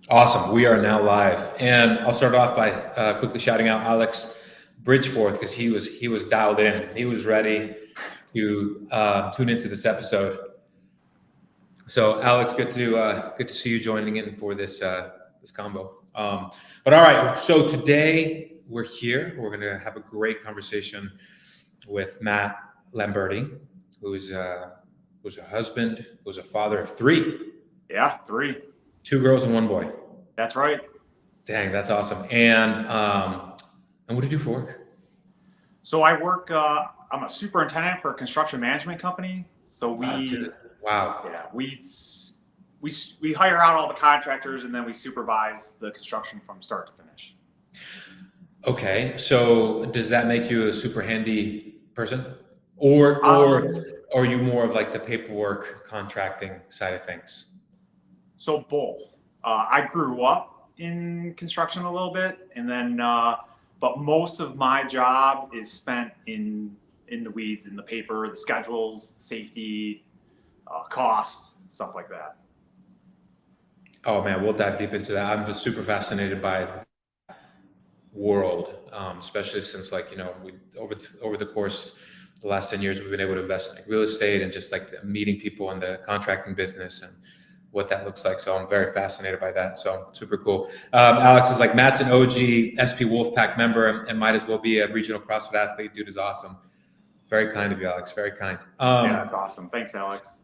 Awesome. We are now live, and I'll start off by quickly shouting out Alex Bridgeforth because he was dialed in. He was ready to tune into this episode. So, Alex, good to see you joining in for this combo. But all right, so today we're here. We're going to have a great conversation with Matt Lamberti, who's a husband, who's a father of three, Yeah, three. two girls and one boy. That's right. Dang, that's awesome. And what do you do for work? So I work. I'm a superintendent for a construction management company. So Dude, wow. yeah, we hire out all the contractors and then we supervise the construction from start to finish. Okay, so does that make you a super handy person, or Um, are you more of like the paperwork contracting side of things? so both. I grew up in construction a little bit, and then but most of my job is spent in the weeds, in the paper, the schedules, safety, cost, stuff like that. Oh man, we'll dive deep into that. I'm just super fascinated by world, especially since like we over the course the last 10 years we've been able to invest in like real estate and just like meeting people in the contracting business and what that looks like. So I'm very fascinated by that. So super cool. Alex is like Matt's an OG SP Wolfpack member and might as well be a regional CrossFit athlete. Dude is awesome. Very kind of you, Alex. Very kind. Yeah, that's awesome. Thanks, Alex.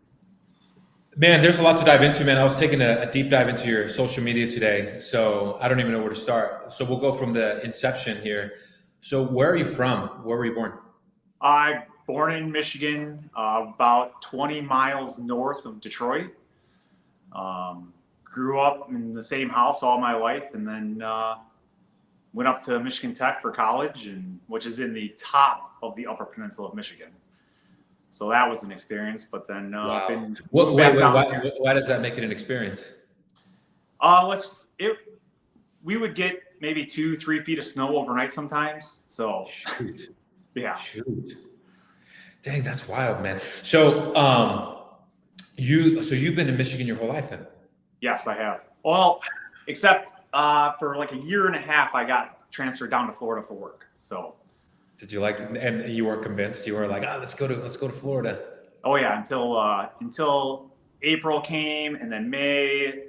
Man, there's a lot to dive into, man. I was taking a deep dive into your social media today, so I don't even know where to start. So we'll go from the inception here. So where are you from? Where were you born? I born in Michigan, about 20 miles north of Detroit. Grew up in the same house all my life, and then went up to Michigan Tech for college, and which is in the top of the Upper Peninsula of Michigan. So that was an experience. But then Wow. been moved Wait, back wait, down why, here. why does that make it an experience? Let's it. We would get maybe 2-3 feet of snow overnight sometimes. So Shoot, yeah. shoot. Dang, that's wild, man. So, you've been in Michigan your whole life then? Yes, I have. Well, except for like a year and a half, I got transferred down to Florida for work. So, Did you like, and you weren't convinced? You were like, let's go to Florida. oh yeah, until April came, and then May,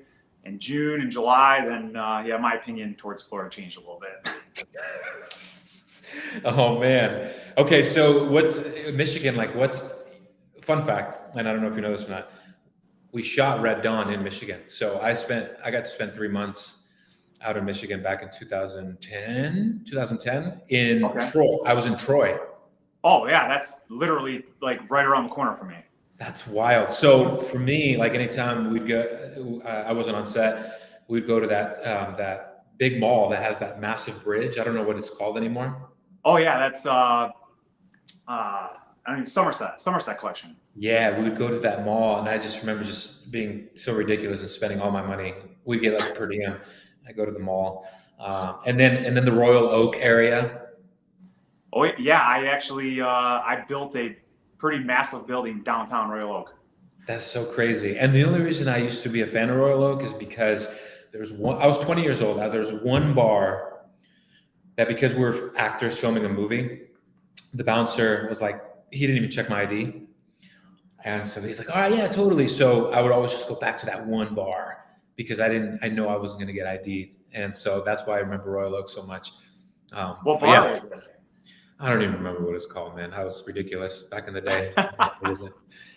and June and July. Then yeah, my opinion towards Florida changed a little bit. Oh man. Okay, so what's Michigan like? What's fun fact? And I don't know if you know this or not. We shot Red Dawn in Michigan. So I got to spend 3 months out in Michigan back in 2010 in Okay. Troy. I was in Troy. Oh yeah, that's literally like right around the corner from me. That's wild. So for me, like anytime we'd go, I wasn't on set. We'd go to that big mall that has that massive bridge. I don't know what it's called anymore. Oh yeah, that's I mean Somerset collection. Yeah, we would go to that mall, and I just remember just being so ridiculous and spending all my money. We'd get like a per diem. I go to the mall, and then the Royal Oak area. Oh yeah, I actually I built a pretty massive building downtown Royal Oak. That's so crazy. And the only reason I used to be a fan of Royal Oak is because there's one. I was 20 years old. Now there's one bar that because we were actors filming a movie, the bouncer was like, he didn't even check my ID. And so he's like, all right, yeah, totally. So I would always just go back to that one bar because I know I wasn't going to get ID'd. And so that's why I remember Royal Oak so much. What But bar yeah, was it? I don't even remember what it's called, man. That was ridiculous back in the day. What is it?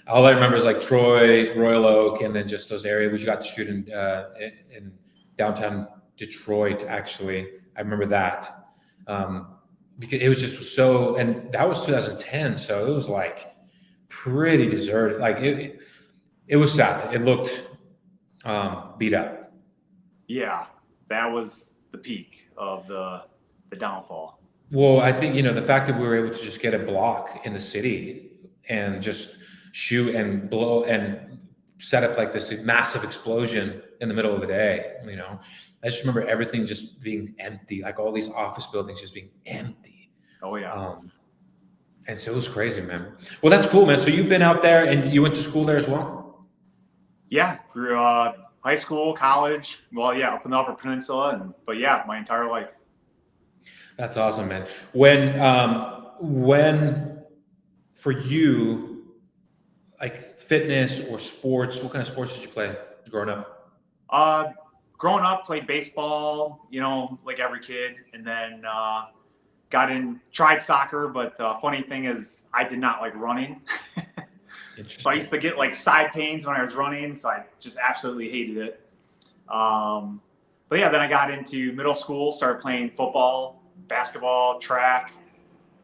All I remember is like Troy, Royal Oak, and then just those areas. We got to shoot in downtown Detroit, actually. I remember that. Because it was just so, and that was 2010. So it was like pretty deserted. Like it was sad. It looked beat up. Yeah, that was the peak of the downfall. Well, I think the fact that we were able to just get a block in the city and just shoot and blow and set up like this massive explosion in the middle of the day. I just remember everything just being empty, like all these office buildings just being empty. Oh yeah. And so it was crazy, man. Well, that's cool, man. So you've been out there and you went to school there as well? Yeah, high school, college. Well, yeah, up in the Upper Peninsula, but yeah, my entire life. That's awesome, man. When for you, like fitness or sports, what kind of sports did you play growing up? Uh, Growing up, played baseball, like every kid, and then tried soccer. But funny thing is, I did not like running. So I used to get like side pains when I was running, so I just absolutely hated it. But yeah, then I got into middle school, started playing football, basketball, track,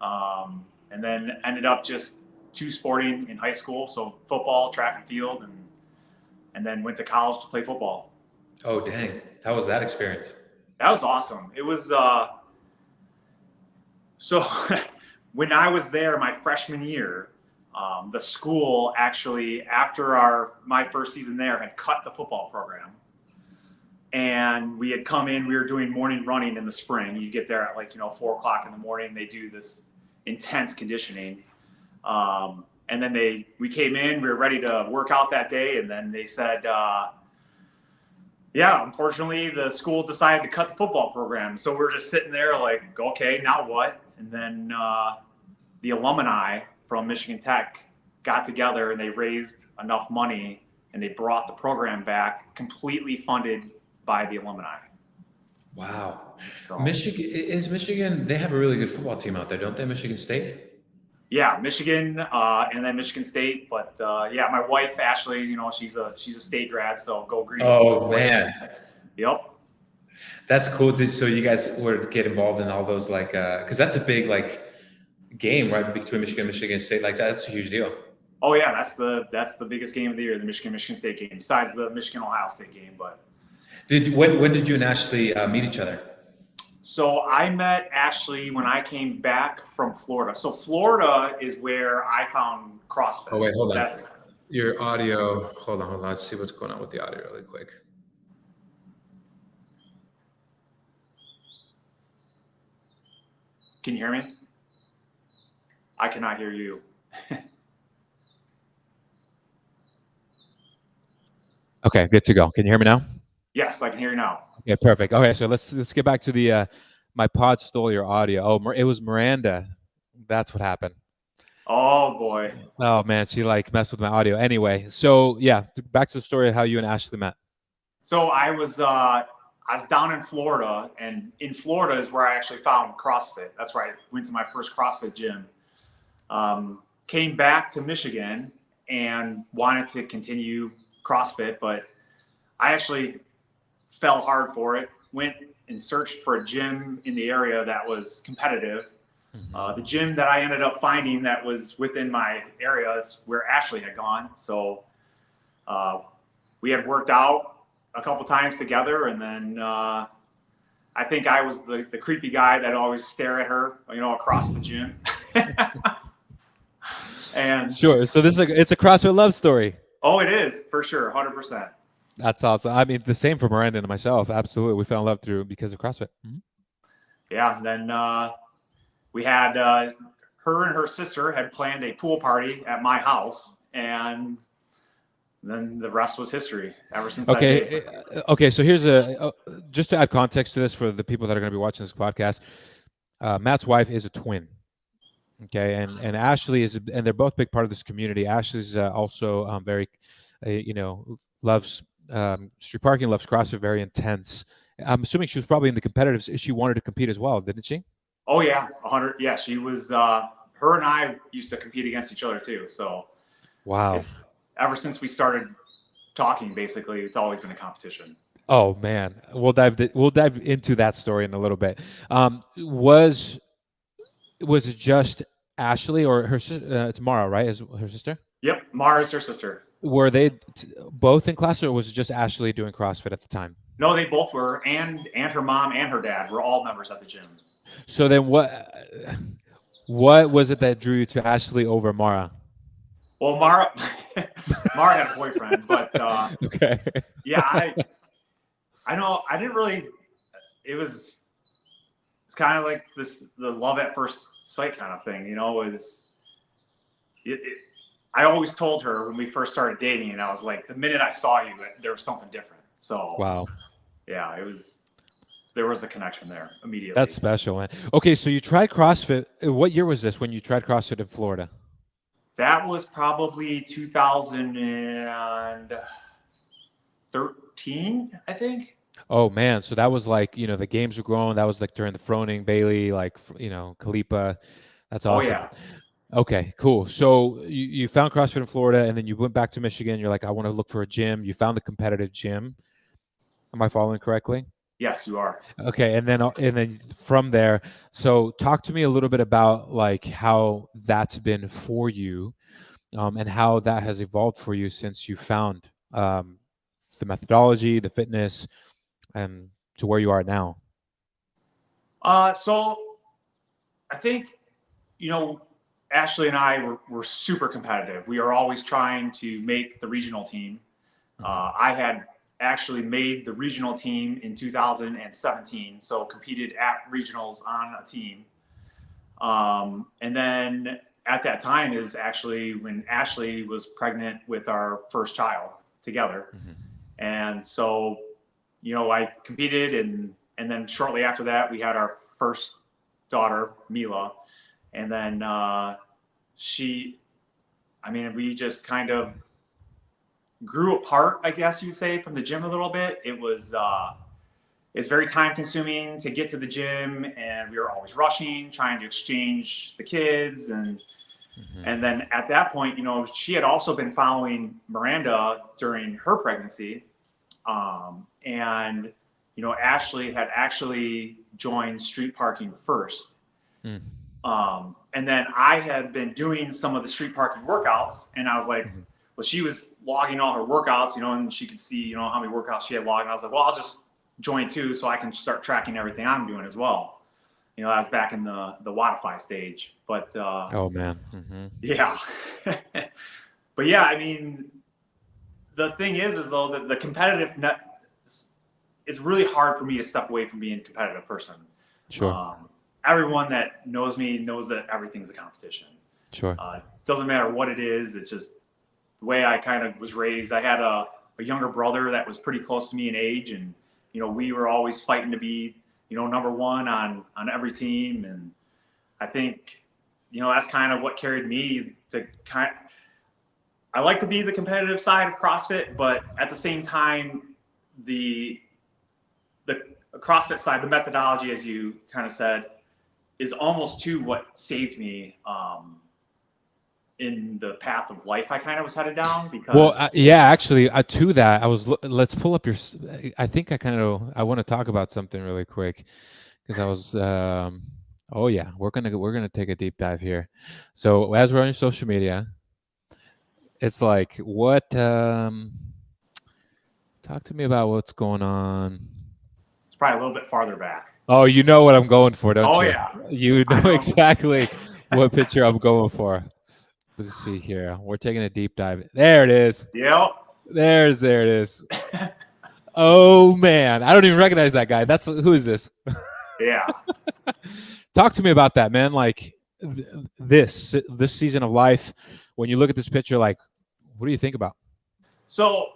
and then ended up just two sporting in high school. So football, track and field, and then went to college to play football. Oh, dang. How was that experience? That was awesome. It was so when I was there my freshman year, the school actually, after my first season there, had cut the football program. And we had come in, we were doing morning running in the spring. You get there at 4:00 in the morning. They do this intense conditioning. And then we came in, we were ready to work out that day. And then they said, yeah, unfortunately the school decided to cut the football program. So we're just sitting there like, okay, now what? And then the alumni from Michigan Tech got together and they raised enough money and they brought the program back, completely funded by the alumni. Wow. So, Michigan, they have a really good football team out there, don't they? Michigan State? Yeah, Michigan, and then Michigan State. But yeah, my wife, Ashley, she's a state grad, so go green. Oh, man. Yep. That's cool. So you guys would get involved in all those, because that's a big, game, right, between Michigan and Michigan State. That's a huge deal. Oh, yeah, that's the biggest game of the year, the Michigan State game, besides the Michigan-Ohio State game. But when did you and Ashley meet each other? So I met Ashley when I came back from Florida. So Florida is where I found CrossFit. Oh, wait, hold on. Your audio. Hold on. Let's see what's going on with the audio really quick. Can you hear me? I cannot hear you. Okay, good to go. Can you hear me now? Yes, I can hear you now. Yeah, perfect. Okay, so let's get back to the my pod stole your audio. Oh, it was Miranda. That's what happened. Oh boy. Oh man, she messed with my audio. Anyway, so yeah, back to the story of how you and Ashley met. So I was down in Florida, and in Florida is where I actually found CrossFit. That's where I went to my first CrossFit gym. Came back to Michigan and wanted to continue CrossFit, but I actually fell hard for it. Went and searched for a gym in the area that was competitive. The gym that I ended up finding that was within my area is where Ashley had gone. So we had worked out a couple times together, and then I think I was the creepy guy that always stare at her, across the gym. And sure. So it's a CrossFit love story. Oh, it is for sure, 100%. That's awesome. I mean, the same for Miranda and myself. Absolutely, we fell in love because of CrossFit. Yeah. And then we had her and her sister had planned a pool party at my house, and then the rest was history ever since that day. Okay. So here's just to add context to this for the people that are going to be watching this podcast. Matt's wife is a twin. Okay, and Ashley and they're both big part of this community. Ashley's also very, loves street parking, loves CrossFit, very intense. I'm assuming she was probably in the competitive. She wanted to compete as well, didn't she? Oh yeah, 100. Yeah, she was. Her and I used to compete against each other too. So wow. Ever since we started talking, basically, it's always been a competition. Oh man, we'll dive into that story in a little bit. Was it just Ashley or her sister? It's Mara, right? Is her sister? Yep, Mara's her sister. Were they both in class, or was it just Ashley doing CrossFit at the time? No, they both were, and her mom and her dad were all members at the gym. So then, what was it that drew you to Ashley over Mara? Well, Mara had a boyfriend, but okay. Yeah, I know. I didn't really. It's kind of like the love at first sight kind of thing, I always told her when we first started dating, and I was like, the minute I saw you, there was something different. So Wow. yeah, there was a connection there immediately. That's special, man. Okay, so you tried CrossFit. What year was this when you tried CrossFit in Florida? That was probably 2013, I think. Oh man, so that was like, the games were growing. That was like during the Froning, Bailey, like, Kalipa. That's Oh awesome. yeah. Okay, cool. So you found CrossFit in Florida, and then you went back to Michigan. You're like, I want to look for a gym. You found the competitive gym. Am I following correctly? Yes, you are. Okay, and then from there, so talk to me a little bit about like how that's been for you, and how that has evolved for you since you found the methodology, the fitness, and to where you are now. So I think, Ashley and I were super competitive. We are always trying to make the regional team. I had actually made the regional team in 2017, so competed at regionals on a team. And then at that time is actually when Ashley was pregnant with our first child together. And so, I competed, and then shortly after that, we had our first daughter, Mila. And then we just kind of grew apart, I guess you'd say, from the gym a little bit. It's very time consuming to get to the gym, and we were always rushing, trying to exchange the kids. And then at that point, she had also been following Miranda during her pregnancy. And, Ashley had actually joined street parking first. And then I had been doing some of the street parking workouts, and I was like, well, she was logging all her workouts, and she could see, how many workouts she had logged. And I was like, well, I'll just join too, so I can start tracking everything I'm doing as well. That was back in the Wodify stage. But Oh man. yeah. But yeah, the thing is though that the competitive it's really hard for me to step away from being a competitive person. Sure. Everyone that knows me knows that everything's a competition. Sure. Doesn't matter what it is. It's just the way I kind of was raised. I had a younger brother that was pretty close to me in age, and we were always fighting to be number one on every team. And I think that's kind of what carried me to I like to be the competitive side of CrossFit, but at the same time, the CrossFit side, the methodology, as you kind of said, is almost to what saved me in the path of life I kind of was headed down. Because yeah, actually, to that, let's pull up your. I think I want to talk about something really quick, because I was. Oh yeah, we're gonna take a deep dive here. So as we're on your social media, it's like what. Talk to me about what's going on. It's probably a little bit farther back. Oh, you know what I'm going for, don't you? Oh yeah, you know exactly what picture I'm going for. Let's see here. We're taking a deep dive. There it is. Yep. There it is. Oh man, I don't even recognize that guy. Who is this? Yeah. Talk to me about that, man. Like this season of life, when you look at this picture, like, what do you think about? So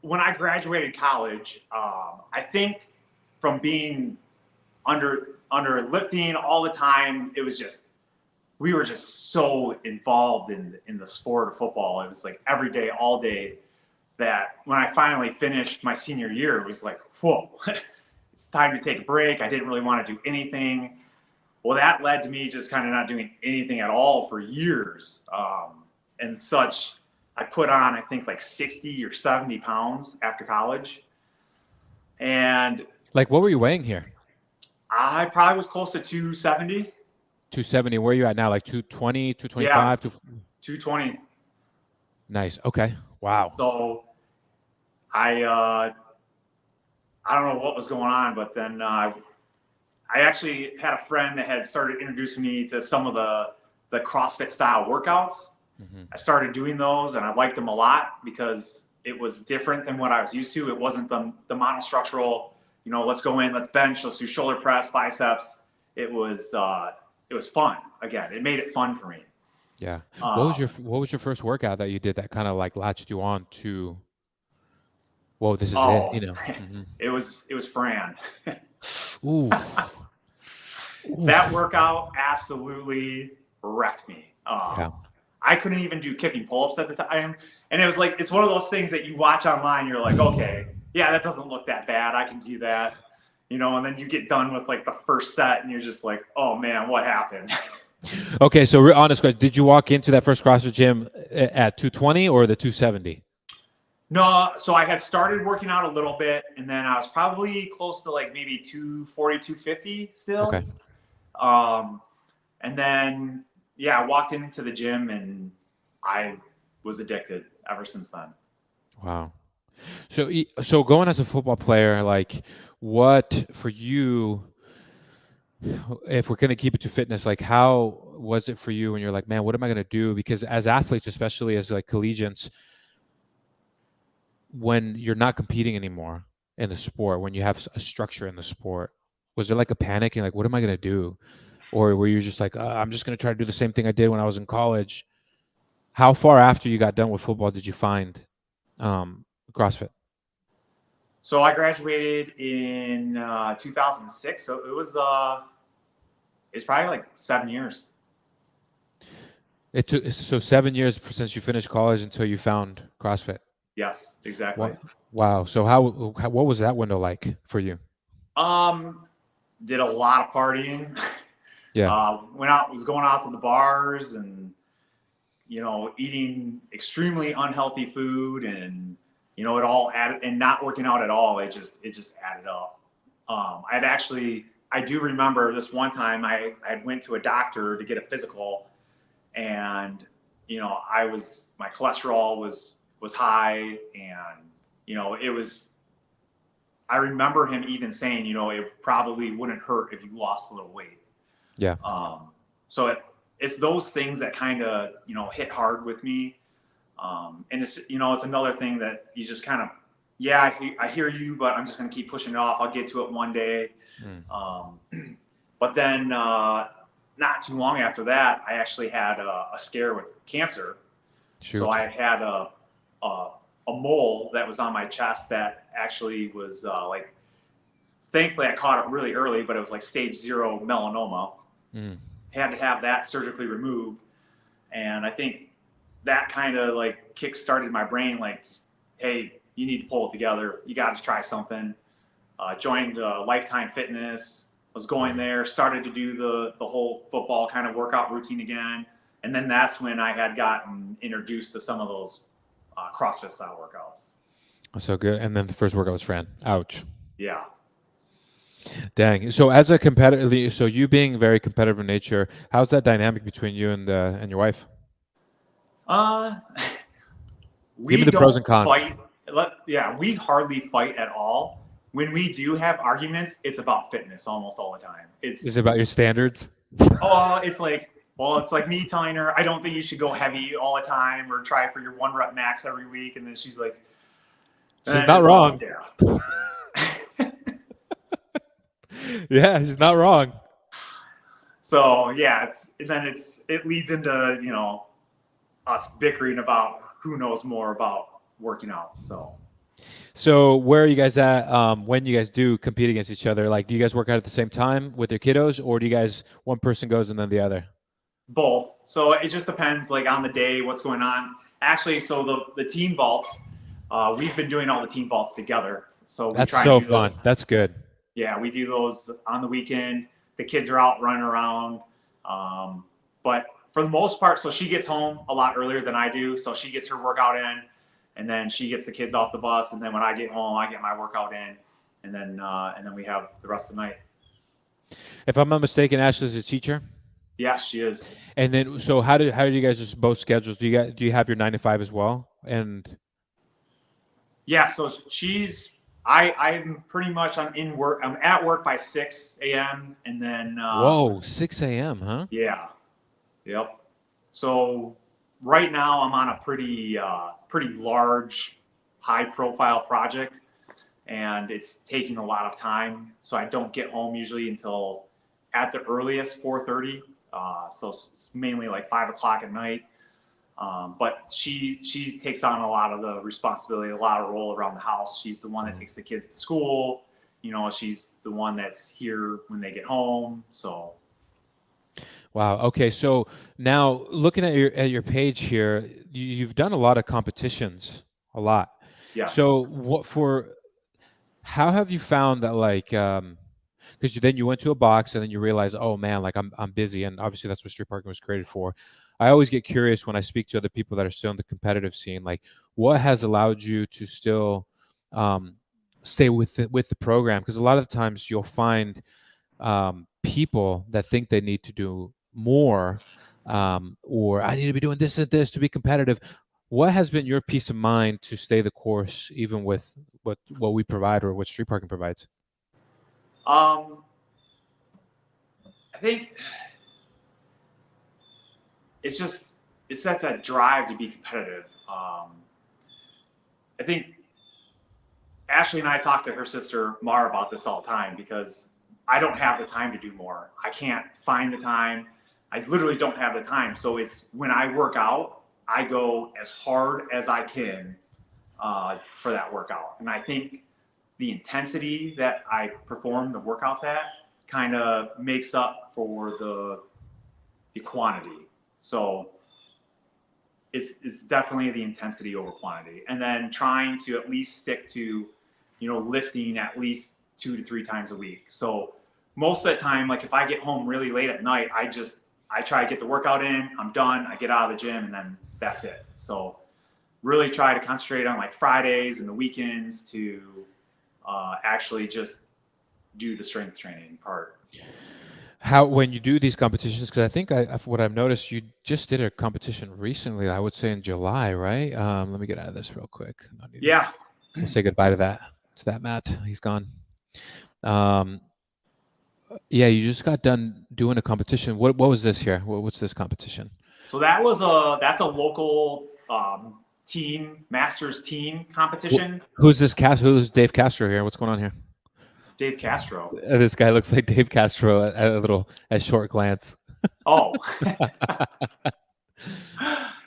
when I graduated college, I think from being under lifting all the time, it was just, we were just so involved in the sport of football. It was like every day, all day, that when I finally finished my senior year, it was like, whoa, it's time to take a break. I didn't really want to do anything. Well, that led to me just kind of not doing anything at all for years. And such, I put on, I think, like 60 or 70 pounds after college. And like, what were you weighing here? I probably was close to 270. 270. Where are you at now? Like 220, 225? Yeah, 220. Nice. Okay. Wow. So I don't know what was going on, but then I actually had a friend that had started introducing me to some of the CrossFit style workouts. I started doing those, and I liked them a lot because it was different than what I was used to. It wasn't the monostructural, let's go in, let's bench, let's do shoulder press, biceps. It was fun. Again, it made it fun for me. Yeah. What was your first workout that you did that kind of like latched you on to? whoa, this is Oh, it, you know. Mhm. it was Fran. Ooh. That Oof. workout absolutely wrecked me. Yeah. I couldn't even do kipping pull-ups at the time. And it was like, it's one of those things that you watch online. You're like, okay, yeah, that doesn't look that bad. I can do that. You know, and then you get done with like the first set and you're just like, oh man, what happened? Okay, so honest question, did you walk into that first CrossFit gym at 220 or the 270? No, so I had started working out a little bit and then I was probably close to like maybe 240, 250 still. Okay. And then, yeah, I walked into the gym and I was addicted ever since then. Wow. So going as a football player, like what for you, if we're going to keep it to fitness, like how was it for you when you're like, man, what am I going to do? Because as athletes, especially as like collegians, when you're not competing anymore in the sport, when you have a structure in the sport, was there like a panic and like, what am I going to do? Or were you just like, I'm just going to try to do the same thing I did when I was in college? How far after you got done with football did you find CrossFit? So I graduated in 2006. So it's probably like 7 years. It took so 7 years since you finished college until you found CrossFit. Yes, exactly. Wow. So what was that window like for you? Did a lot of partying. Yeah. Was going out to the bars and, you know, eating extremely unhealthy food and, you know, it all added and not working out at all. It just added up. I do remember this one time I went to a doctor to get a physical and, you know, my cholesterol was high and, you know, I remember him even saying, you know, it probably wouldn't hurt if you lost a little weight. Yeah. So it's those things that kind of, you know, hit hard with me. And it's, you know, it's another thing that you just kind of, yeah, I hear you, but I'm just going to keep pushing it off. I'll get to it one day. But then not too long after that, I actually had a scare with cancer. Shoot. So I had a mole that was on my chest that actually was like, thankfully I caught it really early, but it was like stage 0 melanoma. Had to have that surgically removed. And I think that kind of like kick-started my brain like, hey, you need to pull it together. You got to try something. Joined Lifetime Fitness, was going there, started to do the whole football kind of workout routine again. And then that's when I had gotten introduced to some of those CrossFit style workouts. So good. And then the first workout was Fran. Ouch. Yeah. Dang. So as a competitor, so you being very competitive in nature, how's that dynamic between you and your wife? We Give me the pros and don't cons. fight. We hardly fight at all. When we do have arguments, it's about fitness almost all the time. Is it about your standards? It's like me telling her, I don't think you should go heavy all the time or try for your 1 rep max every week. And then she's like, she's not wrong. Yeah. Yeah, she's not wrong. So yeah, it leads into, you know, us bickering about who knows more about working out. So where are you guys at when you guys do compete against each other? Like, do you guys work out at the same time with your kiddos, or do you guys one person goes and then the other? Both. So it just depends, like on the day, what's going on. Actually, so the team vaults, we've been doing all the team vaults together. So we That's try so and do fun. those. That's good. Yeah, we do those on the weekend. The kids are out running around. But for the most part, so she gets home a lot earlier than I do. So she gets her workout in, and then she gets the kids off the bus. And then when I get home, I get my workout in, and then we have the rest of the night. If I'm not mistaken, Ashley's a teacher. Yes, she is. And then, so how do you guys just both schedules? Do you have your 9 to 5 as well? And yeah, so I'm pretty much I'm at work by 6 a.m. and then whoa, 6 a.m. huh? Yeah, yep. So right now I'm on a pretty large, high profile project, and it's taking a lot of time. So I don't get home usually until at the earliest 4:30. So it's mainly like 5 o'clock at night. But she takes on a lot of the responsibility, a lot of role around the house. She's the one that takes the kids to school. She's the one that's here when they get home. So. Wow. Okay. So now looking at your page here, you've done a lot of competitions, a lot. Yes. So how have you found that, like, because then you went to a box and then you realize, oh man, like I'm busy, and obviously that's what street parking was created for. I always get curious when I speak to other people that are still in the competitive scene, like what has allowed you to still stay with the program? Because a lot of the times you'll find people that think they need to do more, or I need to be doing this and this to be competitive. What has been your peace of mind to stay the course, even with what we provide or what street parking provides? I think it's that drive to be competitive. I think Ashley and I talk to her sister Mar about this all the time because I don't have the time to do more. I can't find the time. I literally don't have the time. So it's when I work out, I go as hard as I can for that workout. And I think the intensity that I perform the workouts at kind of makes up for the quantity. So it's definitely the intensity over quantity. And then trying to at least stick to, lifting at least 2 to 3 times a week. So most of the time, like if I get home really late at night, I try to get the workout in, I'm done, I get out of the gym, and then that's it. So really try to concentrate on like Fridays and the weekends to actually just do the strength training part. How, when you do these competitions, because I think what I've noticed, you just did a competition recently, I would say in July, right? Let me get out of this real quick. Yeah. We'll say goodbye to that Matt. He's gone. Yeah, you just got done doing a competition. What was this here? What's this competition? So that's a local masters team competition. Who's this Who's Dave Castro here? What's going on here? Dave Castro. This guy looks like Dave Castro at short glance. Oh.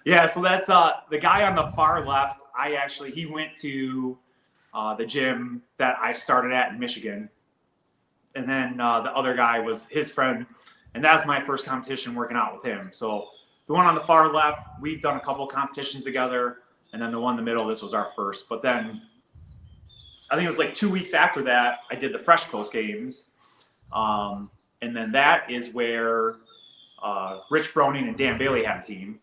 Yeah, so that's the guy on the far left. He went to the gym that I started at in Michigan. And then the other guy was his friend. And that's my first competition working out with him. So the one on the far left, we've done a couple of competitions together. And then the one in the middle, this was our first. But then I think it was like 2 weeks after that, I did the Fresh Coast Games. And then that is where Rich Froning and Dan Bailey had a team.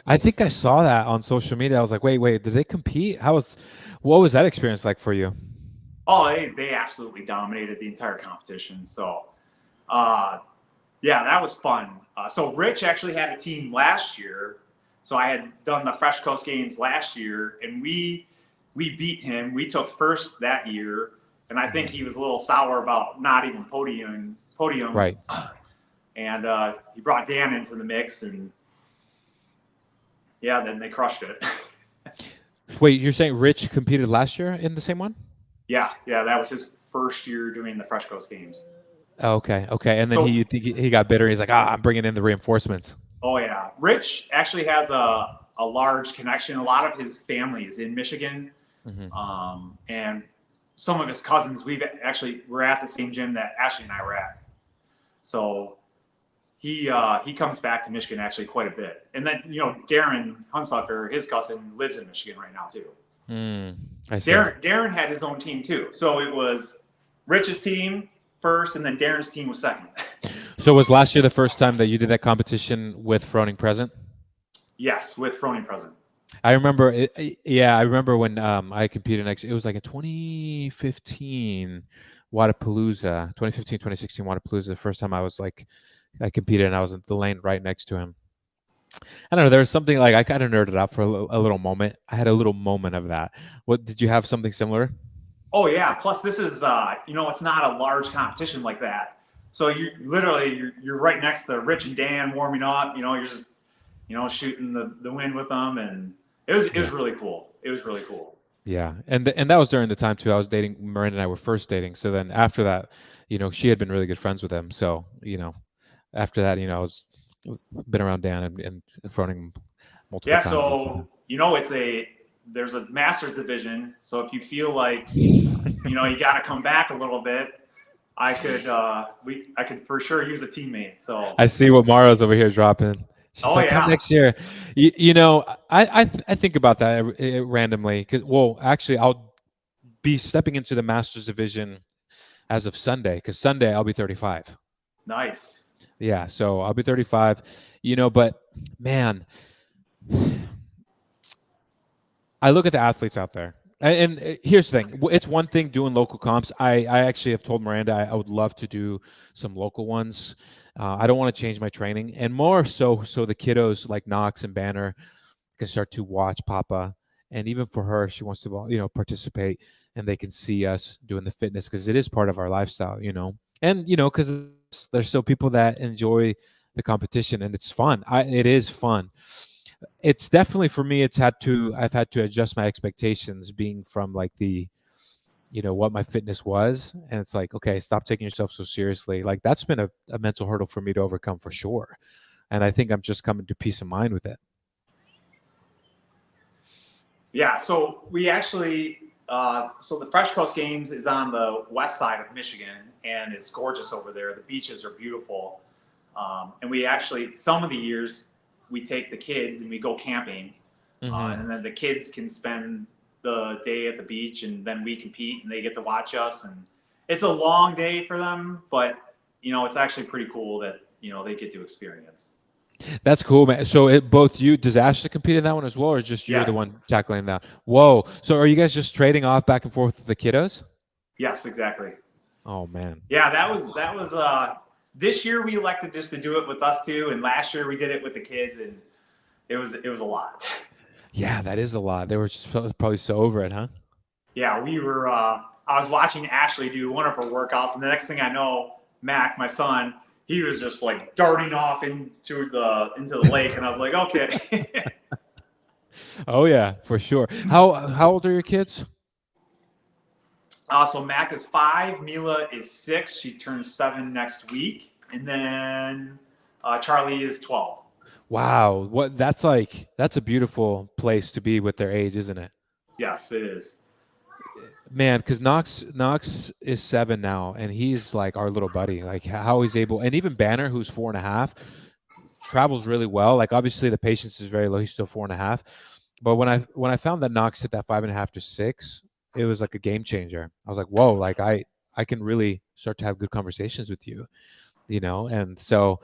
I think I saw that on social media. I was like, wait, did they compete? What was that experience like for you? Oh, they absolutely dominated the entire competition. So, yeah, that was fun. So Rich actually had a team last year. So I had done the Fresh Coast Games last year, and we beat him. We took first that year, and I think he was a little sour about not even podium. Right. And he brought Dan into the mix, and yeah, then they crushed it. Wait, you're saying Rich competed last year in the same one? Yeah, that was his first year doing the Fresh Coast Games. Okay, and then he got bitter. He's like, I'm bringing in the reinforcements. Oh yeah, Rich actually has a large connection. A lot of his family is in Michigan, and some of his cousins. We're at the same gym that Ashley and I were at. So he comes back to Michigan actually quite a bit. And then Darren Hunsucker, his cousin, lives in Michigan right now too. I see. Darren had his own team too. So it was Rich's team first, and then Darren's team was second. So was last year the first time that you did that competition with Froning present? Yes, with Froning present. I remember I remember when I competed it was like in 2015 Wadapalooza, 2016 Wadapalooza, the first time I competed, and I was in the lane right next to him. I don't know, there was something like I kind of nerded out for a little moment. I had a little moment of that. What, did you have something similar? Oh yeah, plus this is it's not a large competition like that. So you're right next to Rich and Dan warming up. You're just shooting the wind with them, and it was really cool. It was really cool. Yeah, and that was during the time too. I was dating Miranda, and I were first dating. So then after that, she had been really good friends with him. So after that, I was been around Dan and Froning multiple Yeah. times. So, there's a master's division. So if you feel like, you got to come back a little bit, I could for sure use a teammate. So, I see what Mara's over here dropping. She's oh like, "Come yeah, next year." I think about that randomly because, well, actually, I'll be stepping into the Masters division as of Sunday because Sunday I'll be 35. nice. Yeah, so I'll be 35. But man, I look at the athletes out there. And here's the thing. It's one thing doing local comps. I actually have told Miranda I would love to do some local ones. I don't want to change my training, and more so the kiddos like Knox and Banner can start to watch Papa, and even for her, if she wants to participate, and they can see us doing the fitness because it is part of our lifestyle. And because there's still people that enjoy the competition, and it's fun. It is fun. It's definitely for me. I've had to adjust my expectations, being from like the what my fitness was, and it's like, okay, stop taking yourself so seriously. Like that's been a mental hurdle for me to overcome for sure, and I think I'm just coming to peace of mind with it. Yeah. So we actually, so the Fresh Coast Games is on the west side of Michigan, and it's gorgeous over there. The beaches are beautiful, and we actually some of the years we take the kids and we go camping, and then the kids can spend the day at the beach, and then we compete, and they get to watch us, and it's a long day for them, but it's actually pretty cool that they get to experience. That's cool, man. So does Ashley compete in that one as well, or just you're the Yes. one tackling that? Whoa. So are you guys just trading off back and forth with the kiddos? Yes, exactly. Oh man. Yeah, that was this year we elected just to do it with us two, and last year we did it with the kids, and it was a lot. Yeah, that is a lot. They were just probably so over it, huh? Yeah, we were I was watching Ashley do one of her workouts, and the next thing I know, Mac, my son, he was just like darting off into the lake, and I was like, okay. Oh yeah, for sure. How old are your kids? So Mac is 5, Mila is 6. She turns 7 next week, and then Charlie is 12. Wow, that's a beautiful place to be with their age, isn't it? Yes, it is. Man, because Knox is 7 now, and he's like our little buddy. Like how he's able, and even Banner, who's 4.5, travels really well. Like obviously the patience is very low. He's still 4.5, but when I found that Knox hit that 5.5 to 6, it was like a game changer. I was like, whoa, like I can really start to have good conversations with you, and so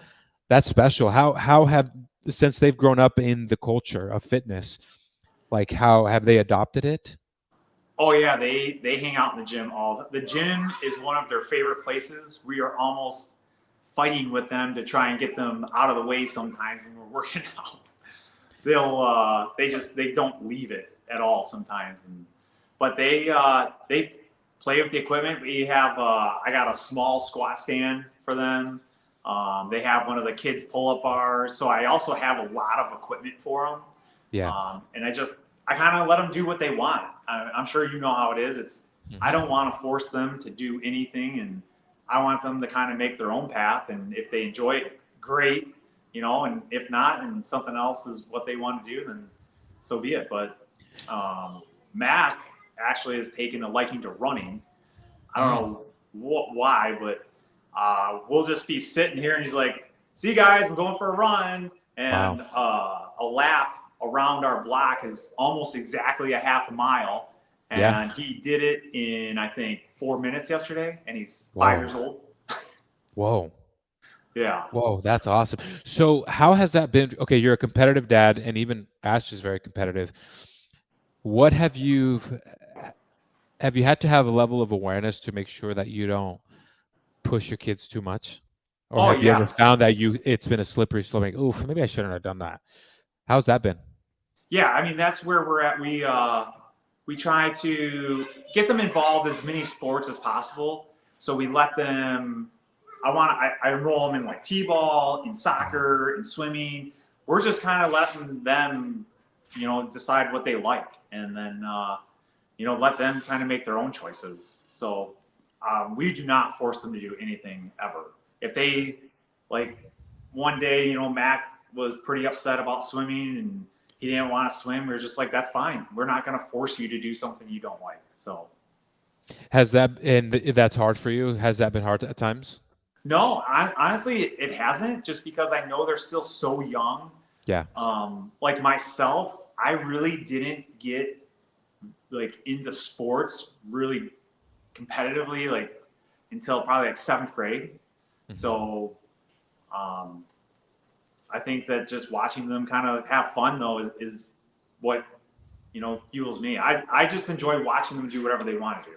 that's special. How have since they've grown up in the culture of fitness, like how have they adopted it? Oh yeah, they hang out in the gym all. The gym is one of their favorite places. We are almost fighting with them to try and get them out of the way sometimes when we're working out. They don't leave it at all sometimes, but they play with the equipment. We have I got a small squat stand for them. They have one of the kids pull-up bars, so I also have a lot of equipment for them. Yeah. And I kind of let them do what they want. I'm sure you know how it is. I don't want to force them to do anything, and I want them to kind of make their own path. And if they enjoy it, great, and if not, and something else is what they want to do, then so be it. But Mac actually has taken a liking to running. I don't know why, but we'll just be sitting here, and he's like, "See, you guys, I'm going for a run," and a lap around our block is almost exactly a half a mile. And he did it in, I think, 4 minutes yesterday, and he's 5 years old. Whoa. Yeah. Whoa, that's awesome. So how has that been? Okay, you're a competitive dad, and even Ash is very competitive. What have you had to have a level of awareness to make sure that you don't push your kids too much? Or Oh have you ever yeah. found that it's been a slippery slope, like, oof, maybe I shouldn't have done that? How's that been? Yeah, I mean that's where we're at. We try to get them involved as many sports as possible. So we let them. I enroll them in like t-ball, in soccer, in swimming. We're just kind of letting them, decide what they like, and then let them kind of make their own choices. So we do not force them to do anything ever. If they like one day, Mac was pretty upset about swimming, and he didn't want to swim. We were just like, that's fine. We're not going to force you to do something you don't like. So Has that, and that's hard for you? Has that been hard at times? no, honestly, it hasn't, just because I know they're still so young. Yeah. Like myself, I really didn't get like into sports really competitively like until probably like 7th grade. Mm-hmm. So I think that just watching them kind of have fun though is what, fuels me. I just enjoy watching them do whatever they want to do.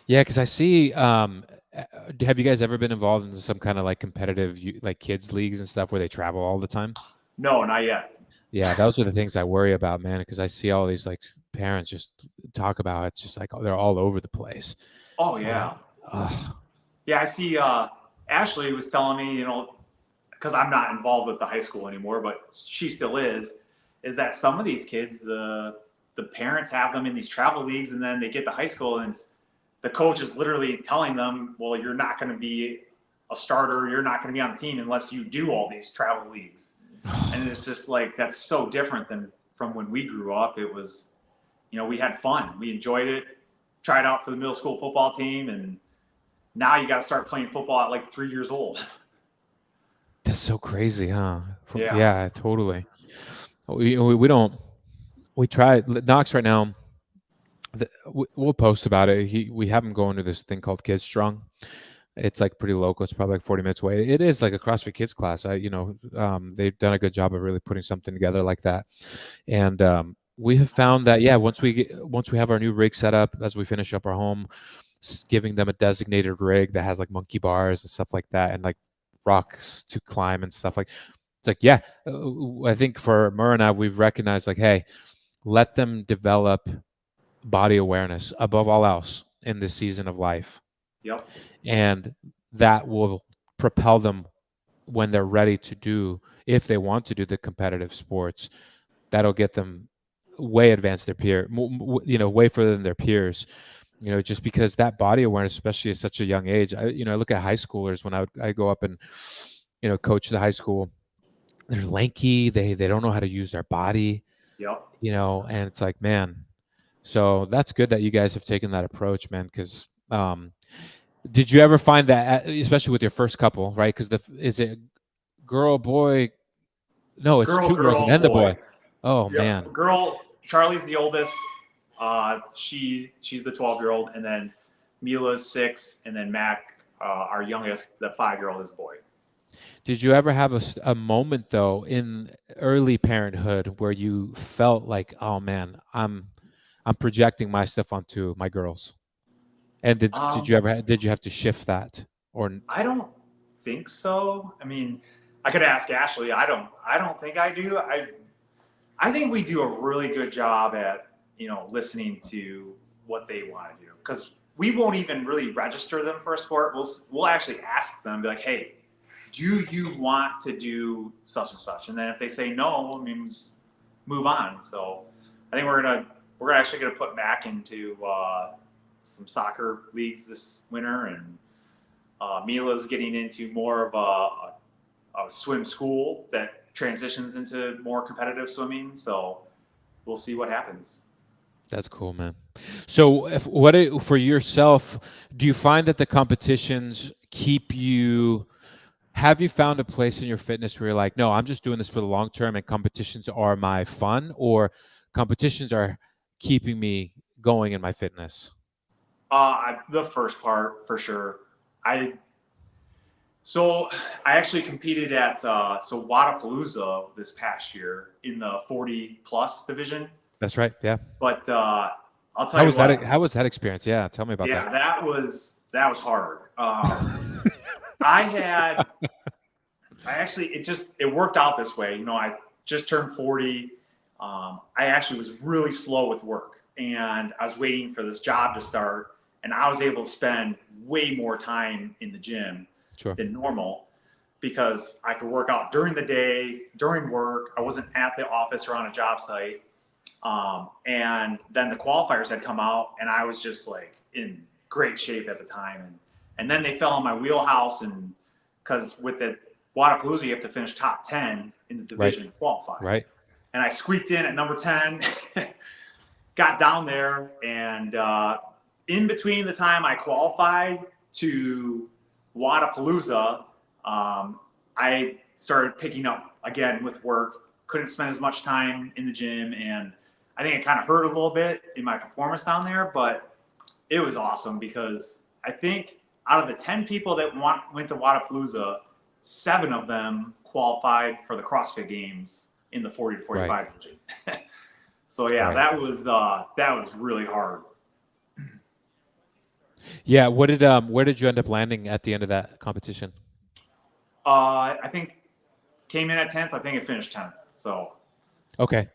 Yeah, because I see. Have you guys ever been involved in some kind of like competitive, like kids leagues and stuff where they travel all the time? No, not yet. Yeah, those are the things I worry about, man. Because I see all these like parents just talk about it's just like they're all over the place. Oh yeah. Yeah, I see. Ashley was telling me, because I'm not involved with the high school anymore, but she still is that some of these kids, the parents have them in these travel leagues, and then they get to high school, and the coach is literally telling them, well, you're not going to be a starter, you're not going to be on the team unless you do all these travel leagues. And it's just like, that's so different than from when we grew up. It was, we had fun, we enjoyed it, tried out for the middle school football team, and now you got to start playing football at like 3 years old. That's so crazy, huh? Yeah. Yeah, totally. We don't. We tried Knox right now. We'll post about it. We have him going to this thing called Kids Strong. It's like pretty local. It's probably like 40 minutes away. It is like a CrossFit Kids class. They've done a good job of really putting something together like that. And we have found that once we have our new rig set up, as we finish up our home, giving them a designated rig that has like monkey bars and stuff like that, and like rocks to climb and stuff like. It's like I think for Murr and I, we've recognized like, hey, let them develop body awareness above all else in this season of life. Yep. And that will propel them when they're ready to do, if they want to do the competitive sports, that'll get them way advanced their peer, way further than their peers. Just because that body awareness, especially at such a young age, I look at high schoolers when I go up and, coach the high school. They're lanky. They don't know how to use their body. Yep. And it's like, man. So that's good that you guys have taken that approach, man. Because did you ever find that, especially with your first couple, right? Because is it girl, boy? No, it's two girls and then the boy. Oh yep. man. Girl, Charlie's the oldest. She's the 12-year-old, and then Mila's 6, and then Mac, our youngest, the 5-year-old, is a boy. Did you ever have a moment though in early parenthood where you felt like, oh man, I'm projecting my stuff onto my girls? And did you have to shift that, or? I don't think so. I mean, I could ask Ashley. I don't think I do. I think we do a really good job at listening to what they want to do, because we won't even really register them for a sport. We'll actually ask them, be like, hey, do you want to do such and such? And then if they say no, it means move on. So I think we're actually gonna put Mac into some soccer leagues this winter, and Mila's getting into more of a swim school that transitions into more competitive swimming. So we'll see what happens. That's cool, man. So for yourself, do you find that the competitions keep you? Have you found a place in your fitness where you're like, no, I'm just doing this for the long term, and competitions are my fun, or competitions are keeping me going in my fitness? The first part for sure. I actually competed at Wadapalooza this past year in the 40 plus division. That's right. Yeah. But I'll tell you what. How was that experience? Yeah, tell me about that. Yeah, that was hard. It worked out this way. I just turned 40. I actually was really slow with work, and I was waiting for this job to start, and I was able to spend way more time in the gym than normal, because I could work out during the day, during work. I wasn't at the office or on a job site. And then the qualifiers had come out, and I was just like in great shape at the time. And then they fell in my wheelhouse, and because with the Wadapalooza, you have to finish top 10 in the division to qualify. Right. and I squeaked in at number 10, got down there, and in between the time I qualified to Wadapalooza, I started picking up again with work. Couldn't spend as much time in the gym, and I think it kind of hurt a little bit in my performance down there, but it was awesome because I think out of the 10 people that went to Wadapalooza, 7 of them qualified for the CrossFit Games in the 40 to 45 division. So yeah, that was really hard. Yeah. Where did you end up landing at the end of that competition? I think came in at 10th. I think it finished 10th. So. Okay.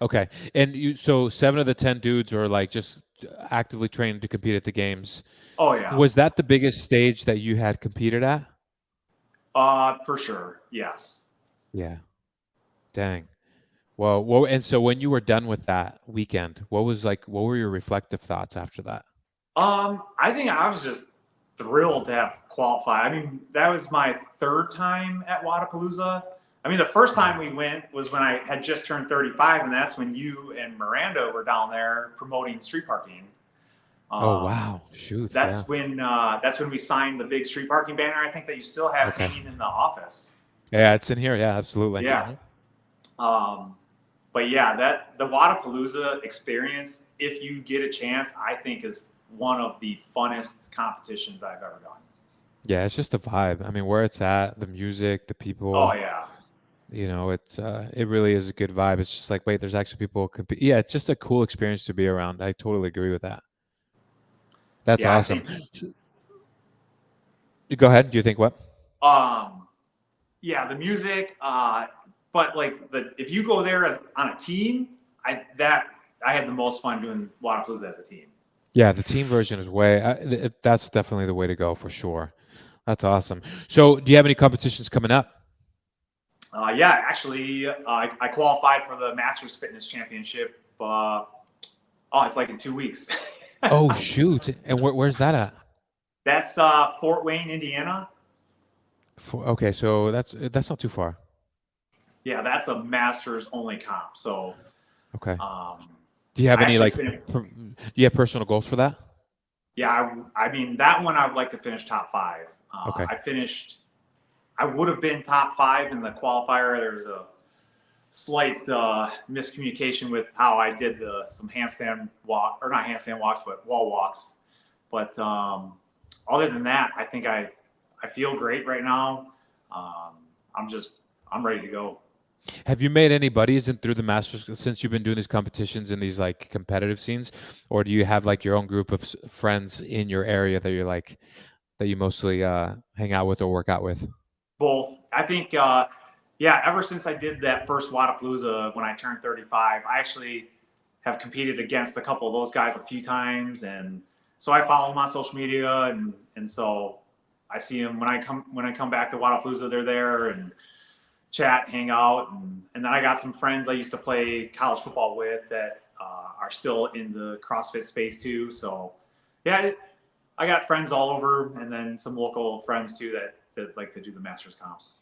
And so 7 of the 10 dudes are like just actively training to compete at the games. Oh yeah. Was that the biggest stage that you had competed at? For sure. Yes. Yeah. Dang. Well, and so when you were done with that weekend, what were your reflective thoughts after that? I think I was just thrilled to have qualified. I mean, that was my 3rd time at Wadapalooza. I mean, the first time we went was when I had just turned 35, and that's when you and Miranda were down there promoting street parking. Oh wow! Shoot. That's when we signed the big street parking banner. I think that you still have hanging in the office. Yeah, it's in here. Yeah, absolutely. Yeah. But yeah, the Wadapalooza experience, if you get a chance, I think is one of the funnest competitions I've ever done. Yeah, it's just the vibe. I mean, where it's at, the music, the people. Oh yeah. It really is a good vibe. It's just like, wait, there's actually people compete. Yeah, it's just a cool experience to be around. I totally agree with that. That's awesome. Go ahead. Do you think what? Yeah, the music. But like if you go there on a team, I had the most fun doing Wadapalooza as a team. Yeah, the team version is that's definitely the way to go for sure. That's awesome. So, do you have any competitions coming up? Yeah, actually, I qualified for the Masters Fitness Championship. It's like in 2 weeks. Oh shoot! And where's that at? That's Fort Wayne, Indiana. Okay, so that's not too far. Yeah, that's a Masters only comp. So. Okay. Do you have any do you have personal goals for that? Yeah, I mean that one I would like to finish top 5. Okay. I would have been top 5 in the qualifier. There's a slight miscommunication with how I did some handstand walk, or not handstand walks, but wall walks. But other than that, I think I feel great right now. I'm ready to go. Have you made any buddies through the Masters since you've been doing these competitions in these like competitive scenes, or do you have like your own group of friends in your area that you're like that you mostly hang out with or work out with? Both. I think, ever since I did that first Wadapalooza when I turned 35, I actually have competed against a couple of those guys a few times, and so I follow them on social media, and so I see them when I come back to Wadapalooza. They're there and chat, hang out, and then I got some friends I used to play college football with that are still in the CrossFit space too. So yeah, I got friends all over, and then some local friends too that like to do the Masters comps.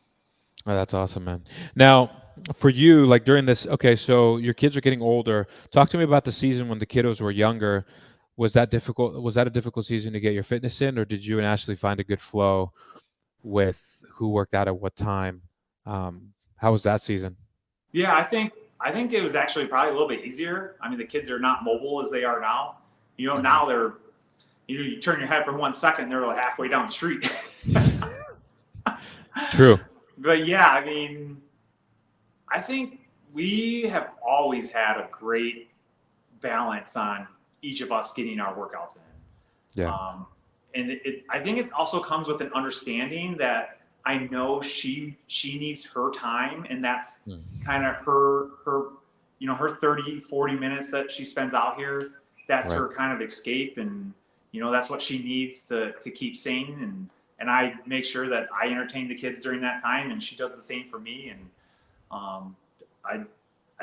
Oh, that's awesome, man. Now, for you, like during this, okay, so your kids are getting older. Talk to me about the season when the kiddos were younger. Was that difficult? Was that a difficult season to get your fitness in, or did you and Ashley find a good flow with who worked out at what time? How was that season? Yeah, I think it was actually probably a little bit easier. I mean, the kids are not mobile as they are now. Now they're, you turn your head for 1 second, they're like halfway down the street. True. But yeah, I mean, I think we have always had a great balance on each of us getting our workouts in. Yeah. And I think it also comes with an understanding that I know she needs her time, and that's kind of her 30, 40 minutes that she spends out here. That's her kind of escape, and that's what she needs to keep sane, and I make sure that I entertain the kids during that time, and she does the same for me. And I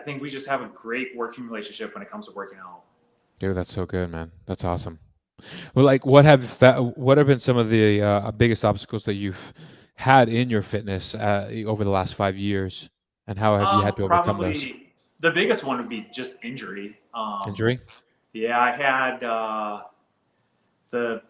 think we just have a great working relationship when it comes to working out. Dude, that's so good, man. That's awesome. Well, like, what have been some of the biggest obstacles that you've had in your fitness over the last 5 years, and how have you had to overcome those? The biggest one would be just injury. Injury? Yeah, I had the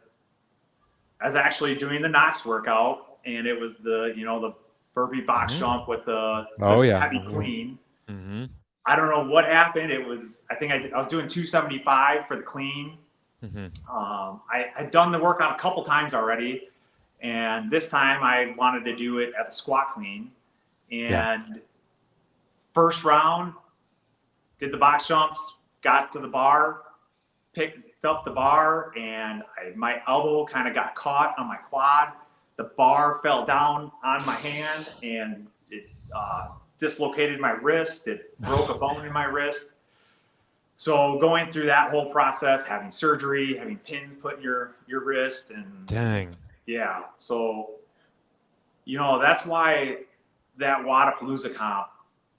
I was actually doing the Knox workout, and it was the burpee box jump with Oh the yeah. heavy clean. Mm-hmm. I don't know what happened. It was I think I was doing 275 for the clean. Mm-hmm. I'd done the workout a couple times already, and this time I wanted to do it as a squat clean. And first round, did the box jumps, got to the bar, picked up the bar, and my elbow kind of got caught on my quad. The bar fell down on my hand, and it dislocated my wrist. It broke a bone in my wrist. So going through that whole process, having surgery, having pins put in your wrist, and Dang. yeah. So that's why that Wadapalooza comp,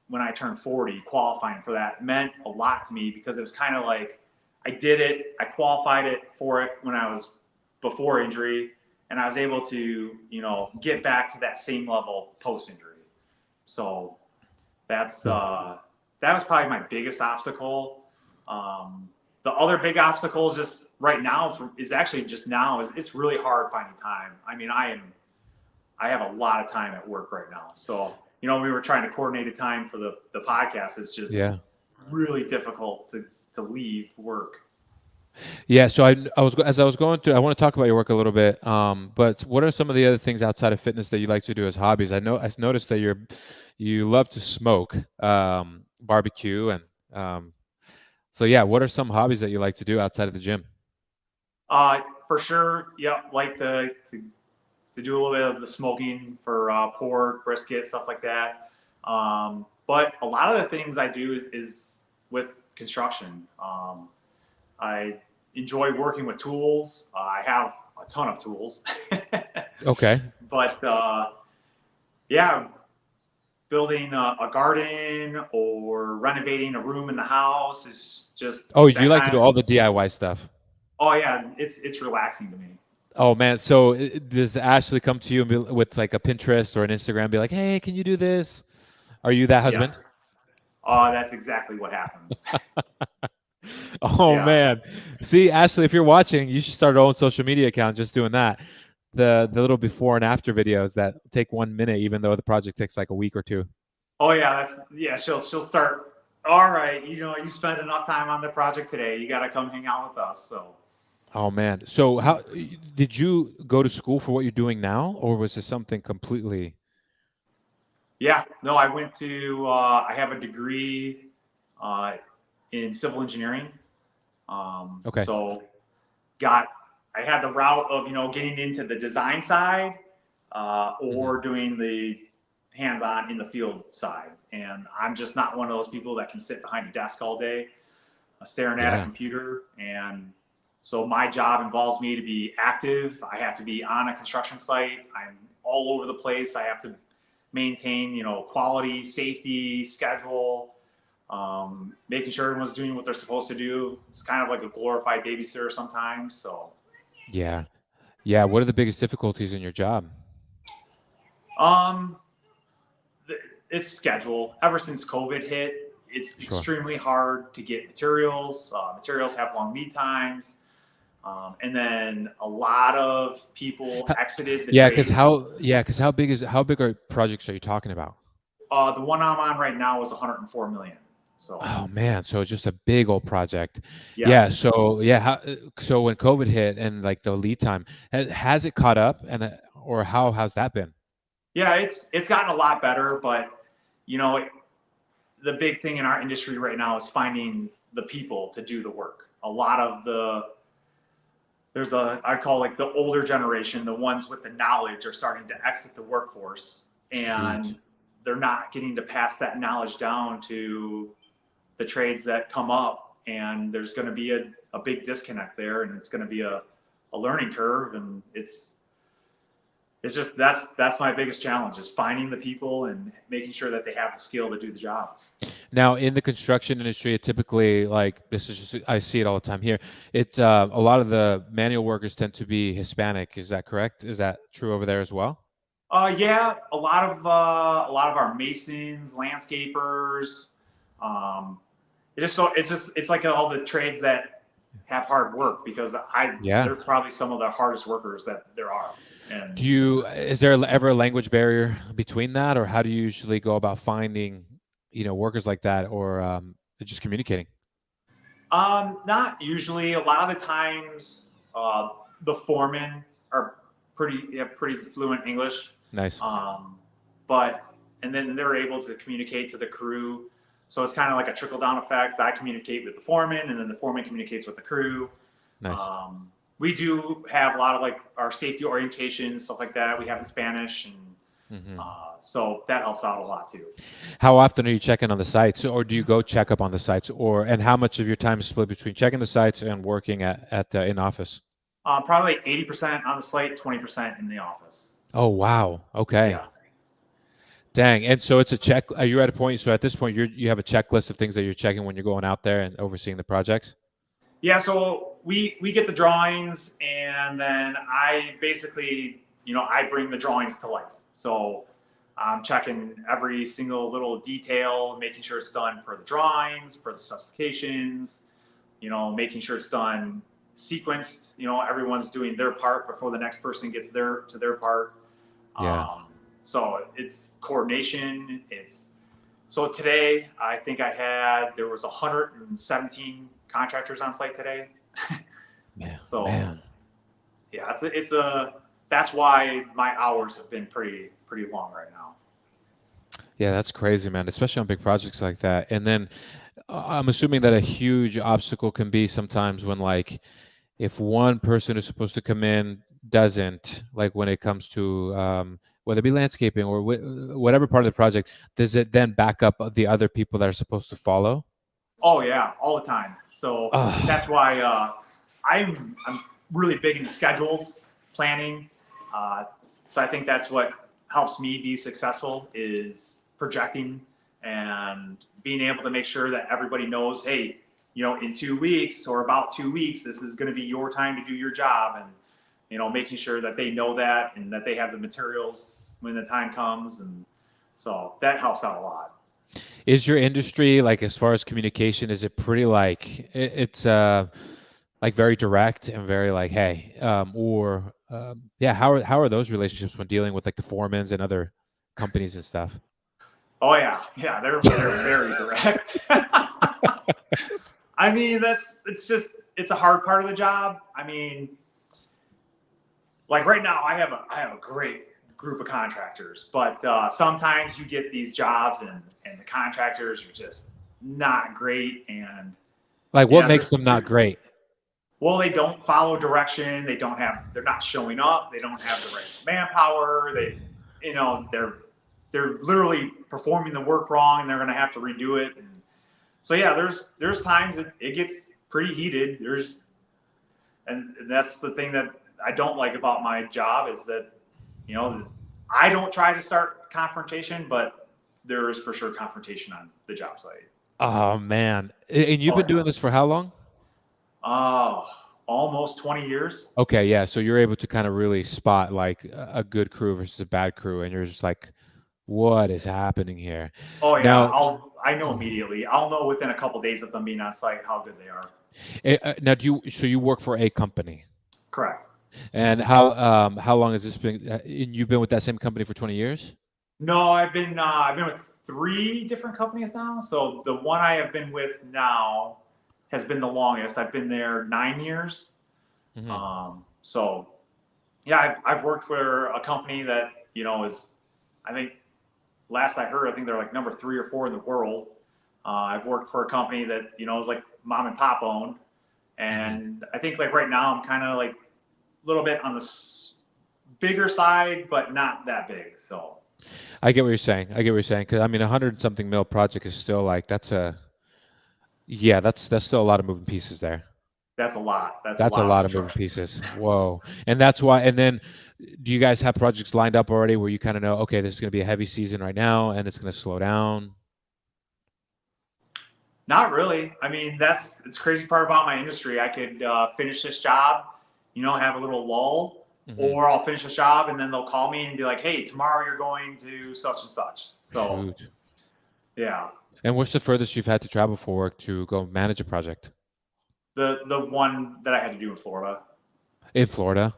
when I turned 40, qualifying for that meant a lot to me, because it was kind of like I did it, I qualified it for it when I was before injury, and I was able to, get back to that same level post injury. So that was probably my biggest obstacle. The other big obstacle is just right now is it's really hard finding time. I mean, I have a lot of time at work right now. So, we were trying to coordinate a time for the podcast. It's just really difficult to leave work. Yeah, so as I was going through, I want to talk about your work a little bit. But what are some of the other things outside of fitness that you like to do as hobbies? I noticed that you love to smoke, barbecue, and so yeah. What are some hobbies that you like to do outside of the gym? For sure, yeah, like to do a little bit of the smoking for pork, brisket, stuff like that. But a lot of the things I do is with construction. I enjoy working with tools. I have a ton of tools. Okay. But yeah, building a garden or renovating a room in the house is just. Oh, you like to do all the DIY stuff? Oh yeah, it's relaxing to me. Oh man, so does Ashley come to you and with like a Pinterest or an Instagram, be like, "Hey, can you do this?" Are you that husband? Yes. That's exactly what happens. Oh Yeah. man. See, Ashley, if you're watching, you should start your own social media account just doing that. The little before and after videos that take 1 minute, even though the project takes like a week or two. Oh yeah, she'll start. All right, you spent enough time on the project today. You got to come hang out with us. So. Oh man. So how did you go to school for what you're doing now, or was this something completely? Yeah, no, I went to. I have a degree in civil engineering. Okay. So I had the route of getting into the design side, or doing the hands-on in the field side. And I'm just not one of those people that can sit behind a desk all day, staring at a computer. And so my job involves me to be active. I have to be on a construction site. I'm all over the place. I have to maintain, quality, safety, schedule, making sure everyone's doing what they're supposed to do. It's kind of like a glorified babysitter sometimes. So. Yeah. Yeah. What are the biggest difficulties in your job? It's schedule. Ever since COVID hit, it's extremely hard to get materials. Materials have long lead times. And then a lot of people exited the trades. Because how big are projects are you talking about? The one I'm on right now is 104 million. So. Oh man, so it's just a big old project. Yes. Yeah. So when COVID hit and like the lead time, has it caught up, and or how's that been? Yeah, it's gotten a lot better, but the big thing in our industry right now is finding the people to do the work. A lot of I call like the older generation, the ones with the knowledge, are starting to exit the workforce, and they're not getting to pass that knowledge down to the trades that come up, and there's going to be a big disconnect there, and it's going to be a learning curve, and it's just that's my biggest challenge, is finding the people and making sure that they have the skill to do the job. Now, in the construction industry, it typically, like, this is just, I see it all the time here. It's a lot of the manual workers tend to be Hispanic. Is that correct? Is that true over there as well? Yeah, a lot of our masons, landscapers, It's like all the trades that have hard work, because they're probably some of the hardest workers that there are. And is there ever a language barrier between that, or how do you usually go about finding, workers like that, or just communicating? Not usually. A lot of the times, the foremen are pretty fluent English. Nice. And then they're able to communicate to the crew. So it's kind of like a trickle down effect. I communicate with the foreman, and then the foreman communicates with the crew. Nice. We do have a lot of like our safety orientation, stuff like that. We have in Spanish, and so that helps out a lot too. How often are you checking on the sites, or do you go check up on the sites, and how much of your time is split between checking the sites and working at in office? Probably 80% on the site, 20% in the office. Oh wow. Okay. Yeah. Dang. And so it's a check. Are you at a point? So at this point, you have a checklist of things that you're checking when you're going out there and overseeing the projects? Yeah. So we get the drawings, and then I basically, I bring the drawings to life. So I'm checking every single little detail, making sure it's done per the drawings, per the specifications, making sure it's done sequenced, everyone's doing their part before the next person gets to their part. Yeah. So it's coordination. So today, I think there was 117 contractors on site today. Man. So man. Yeah, that's why my hours have been pretty long right now. Yeah, that's crazy, man, especially on big projects like that. And then I'm assuming that a huge obstacle can be sometimes when, like, if one person who's supposed to come in doesn't, like when it comes to whether it be landscaping or whatever part of the project, does it then back up the other people that are supposed to follow? Oh yeah, all the time. So that's why I'm really big into schedules, planning. So I think that's what helps me be successful, is projecting and being able to make sure that everybody knows, hey, in 2 weeks or about 2 weeks, this is going to be your time to do your job, and making sure that they know that and that they have the materials when the time comes, and so that helps out a lot. Is your industry, like, as far as communication, is it pretty like it's like very direct and very like, hey, yeah, how are those relationships when dealing with like the foremans and other companies and stuff? Oh yeah, they're very direct. I mean, it's a hard part of the job. I mean, like right now, I have a great group of contractors, but sometimes you get these jobs and the contractors are just not great. And like, what makes them not great? Well, they don't follow direction. They're not showing up. They don't have the right manpower. They're literally performing the work wrong, and they're going to have to redo it. And so yeah, there's times it gets pretty heated. And that's the thing that I don't like about my job, is that I don't try to start confrontation, but there is for sure confrontation on the job site. Oh man. And you've been doing this for how long? Almost 20 years. Okay, yeah. So you're able to kind of really spot like a good crew versus a bad crew, and you're just like, what is happening here? Oh yeah, now, I know immediately. I'll know within a couple of days of them being on site how good they are. Now, so you work for a company? Correct. And how long has this been? You've been with that same company for 20 years? No, I've been with 3 different companies now. So the one I have been with now has been the longest. I've been there 9 years. Mm-hmm. So yeah, I've worked for a company that is, I think, last I heard, I think they're like number 3 or 4 in the world. I've worked for a company that is like mom and pop owned, and I think like right now I'm kind of like a little bit on the bigger side, but not that big. So I get what you're saying. Because I mean, 100-something mil project is still like that's still a lot of moving pieces there. That's a lot. That's a lot of moving pieces. Whoa. And that's why. And then, do you guys have projects lined up already where you kind of know, okay, this is going to be a heavy season right now, and it's going to slow down? Not really. I mean, it's crazy part about my industry. I could finish this job, have a little lull, or I'll finish this job and then they'll call me and be like, hey, tomorrow you're going to such and such. So, Yeah. And what's the furthest you've had to travel for work to go manage a project? The one that I had to do in Florida. In Florida?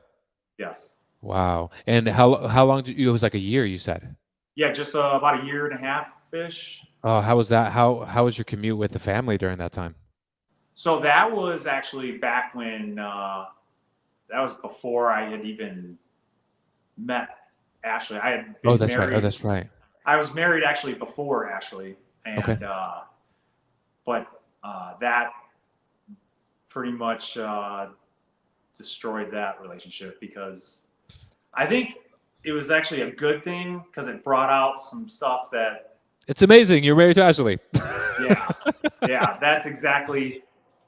Yes. Wow. And how long did you? It was like a year, you said. Yeah, just about a year and a half ish. Oh, how was that? How was your commute with the family during that time? So that was actually back when that was before I had even met Ashley. I had Oh, been that's right. Oh, married. that's right. I was married actually before Ashley, Okay. and but that pretty much destroyed that relationship because I think it was actually a good thing because it brought out some stuff that It's amazing. You're married to Ashley. yeah, yeah, that's exactly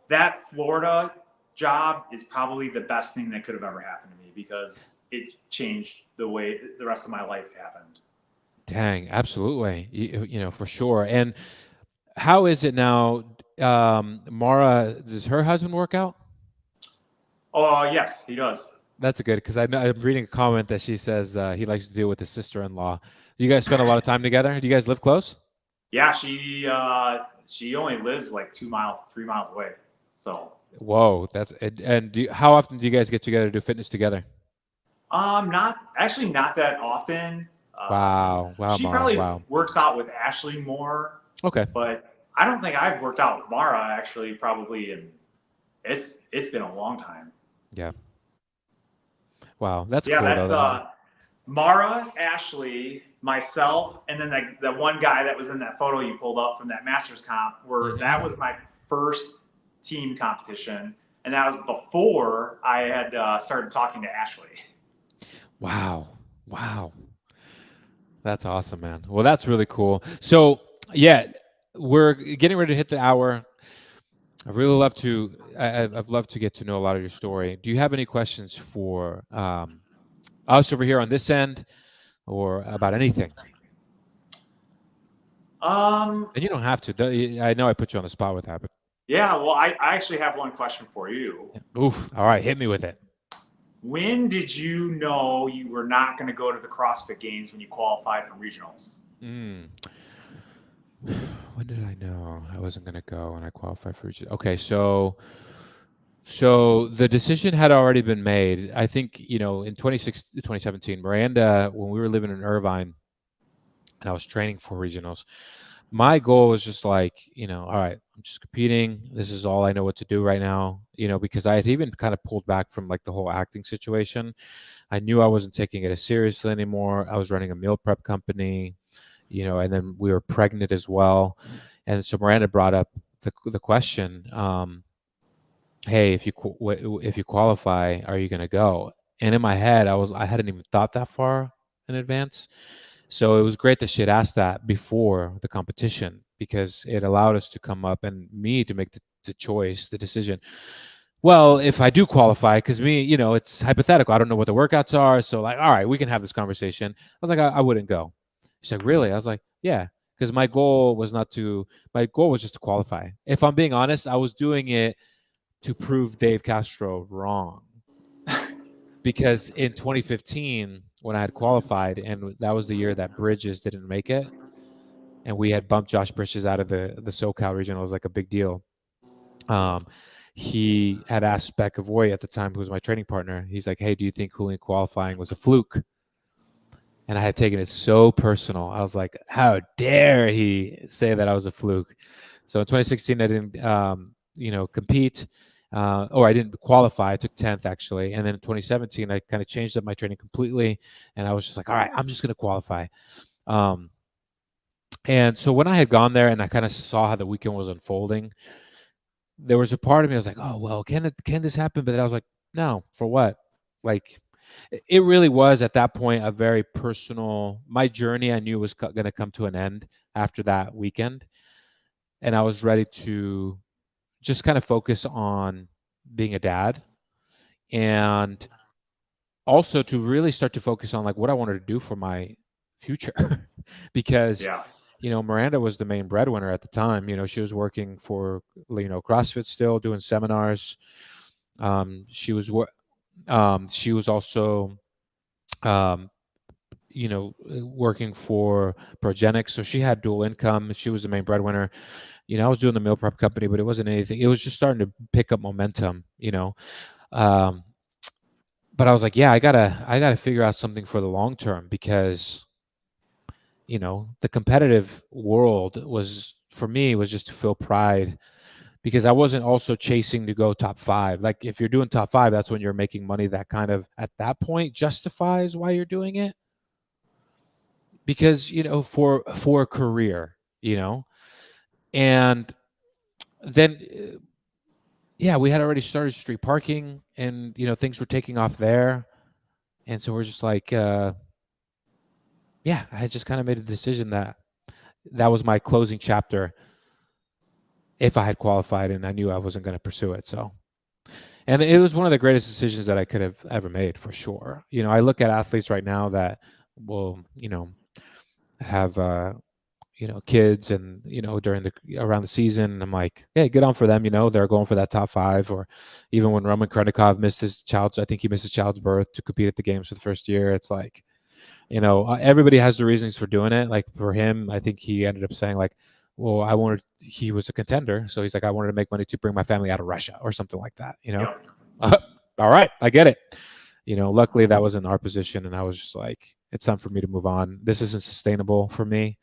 that Florida job is probably the best thing that could have ever happened to me because it changed the way the rest of my life happened. Dang, absolutely. You know, for sure. And how is it now? Mara, does her husband work out? Oh, yes, he does. That's good because I'm reading a comment that she says he likes to deal with his sister-in-law. Do you guys spend a lot of time together? Do you guys live close? Yeah, she only lives like 2 miles, 3 miles away. So Whoa, and how often do you guys get together to do fitness together? not that often. Wow, wow, She Mara, probably wow. works out with Ashley more, Okay, but I don't think I've worked out with Mara actually probably in it's been a long time. yeah, wow, that's Yeah, cool that's though. Mara, Ashley, myself, and then that one guy that was in that photo you pulled up from that Masters comp. That was my first team competition, and that was before I had started talking to Ashley. Wow, wow, that's awesome, man. Well, that's really cool. So, yeah, we're getting ready to hit the hour. I really love to. I've loved to get to know a lot of your story. Do you have any questions for us over here on this end, or about anything? Um, And you don't have to. I know I put you on the spot with that, but yeah, well, I actually have one question for you. oof. All right, hit me with it. When did you know you were not going to go to the CrossFit Games when you qualified for regionals? Mm. When did I know I wasn't going to go when I qualified for? Okay, so the decision had already been made. I think in 2017, Miranda, when we were living in Irvine, and I was training for regionals. My goal was just like, all right, I'm just competing. This is all I know what to do right now, because I had even kind of pulled back from like the whole acting situation. I knew I wasn't taking it as seriously anymore. I was running a meal prep company, and then we were pregnant as well. And so Miranda brought up the question, hey, if you qualify, are you going to go? And in my head, I hadn't even thought that far in advance. So it was great that she had asked that before the competition because it allowed us to come up and me to make the choice, the decision. Well, if I do qualify, because me, it's hypothetical. I don't know what the workouts are. So, like, all right, we can have this conversation. I was like, I wouldn't go. She's like, really? I was like, yeah, because my goal was just to qualify. If I'm being honest, I was doing it to prove Dave Castro wrong because in 2015 when I had qualified and that was the year that Bridges didn't make it and we had bumped Josh Bridges out of the SoCal region. It was like a big deal. He had asked Beckavoy at the time, who was my training partner. He's like, "Hey, do you think Julian qualifying was a fluke?" And I had taken it so personal. I was like, "How dare he say that I was a fluke?" So in 2016, I didn't, compete, or I didn't qualify. I took 10th actually, and then in 2017, I kind of changed up my training completely, and I was just like, "All right, I'm just going to qualify." Um, and so when I had gone there and I kind of saw how the weekend was unfolding, there was a part of me I was like, "Oh well, can this happen?" But then I was like, "No, for what?" Like, it really was at that point a very personal. My journey I knew was going to come to an end after that weekend, and I was ready to just kind of focus on being a dad and also to really start to focus on like what I wanted to do for my future because Yeah. Miranda was the main breadwinner at the time. She was working for CrossFit still doing seminars. She was also working for Progenics, so she had dual income. She was the main breadwinner. I was doing the meal prep company, but it wasn't anything. It was just starting to pick up momentum. But I was like, yeah, I gotta figure out something for the long term, because the competitive world was, for me, was just to feel pride, because I wasn't also chasing to go top 5. Like, if you're doing top 5, that's when you're making money that kind of at that point justifies why you're doing it, because for a career, and then yeah, we had already started street parking, and things were taking off there, and so we're just like, yeah, I had just kind of made a decision that was my closing chapter if I had qualified, and I knew I wasn't going to pursue it. So, and it was one of the greatest decisions that I could have ever made, for sure. I look at athletes right now that will have kids, and around the season, and I'm like, hey, good on for them. They're going for that top 5. Or even when Roman Krenikov missed his child's birth to compete at the games for the first year, it's like, everybody has the reasons for doing it. Like, for him, I think he ended up saying, like, well, he was a contender, so he's like, I wanted to make money to bring my family out of Russia or something like that. Yep. All right, I get it. Luckily that wasn't our position, and I was just like, it's time for me to move on. This isn't sustainable for me.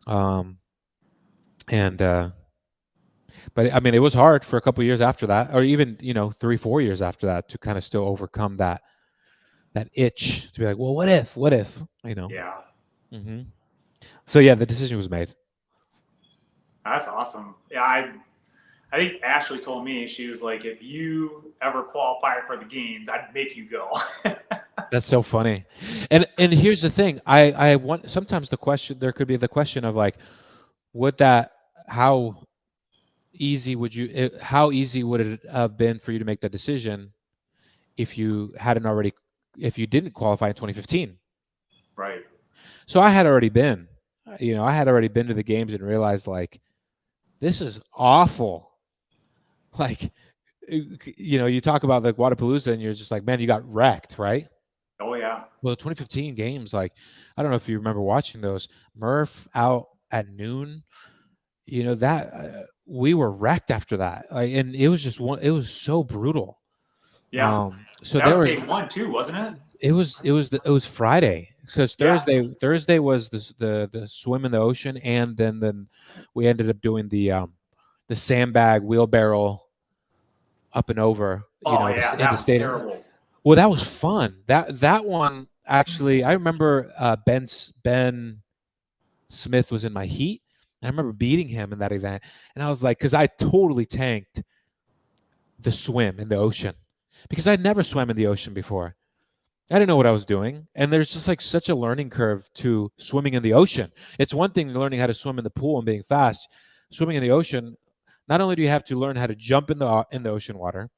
But I mean, it was hard for a couple of years after that, or even 3-4 years after that, to kind of still overcome that itch to be like, well, what if Yeah. Mm-hmm. So yeah, the decision was made. That's awesome. Yeah, I think Ashley told me, she was like, if you ever qualify for the games, I'd make you go. That's so funny. And here's the thing. I want, sometimes there could be the question of like, how easy would it have been for you to make that decision if you didn't qualify in 2015? Right. So I had already been to the games and realized, like, this is awful. Like, you talk about the Guadalajara, and you're just like, man, you got wrecked, right? Oh yeah. Well, the 2015 games, like, I don't know if you remember watching those. Murph out at noon, that we were wrecked after that. And it was just it was so brutal. Yeah. So that was day 1 too, wasn't it? It was Friday, because Thursday was the swim in the ocean, and then we ended up doing the sandbag wheelbarrow up and over. That was terrible. Well, that was fun. That one, actually, I remember Ben Smith was in my heat, and I remember beating him in that event, and I was like, because I totally tanked the swim in the ocean, because I'd never swam in the ocean before. I didn't know what I was doing, and there's just like such a learning curve to swimming in the ocean. It's one thing learning how to swim in the pool and being fast. Swimming in the ocean, not only do you have to learn how to jump in the ocean water,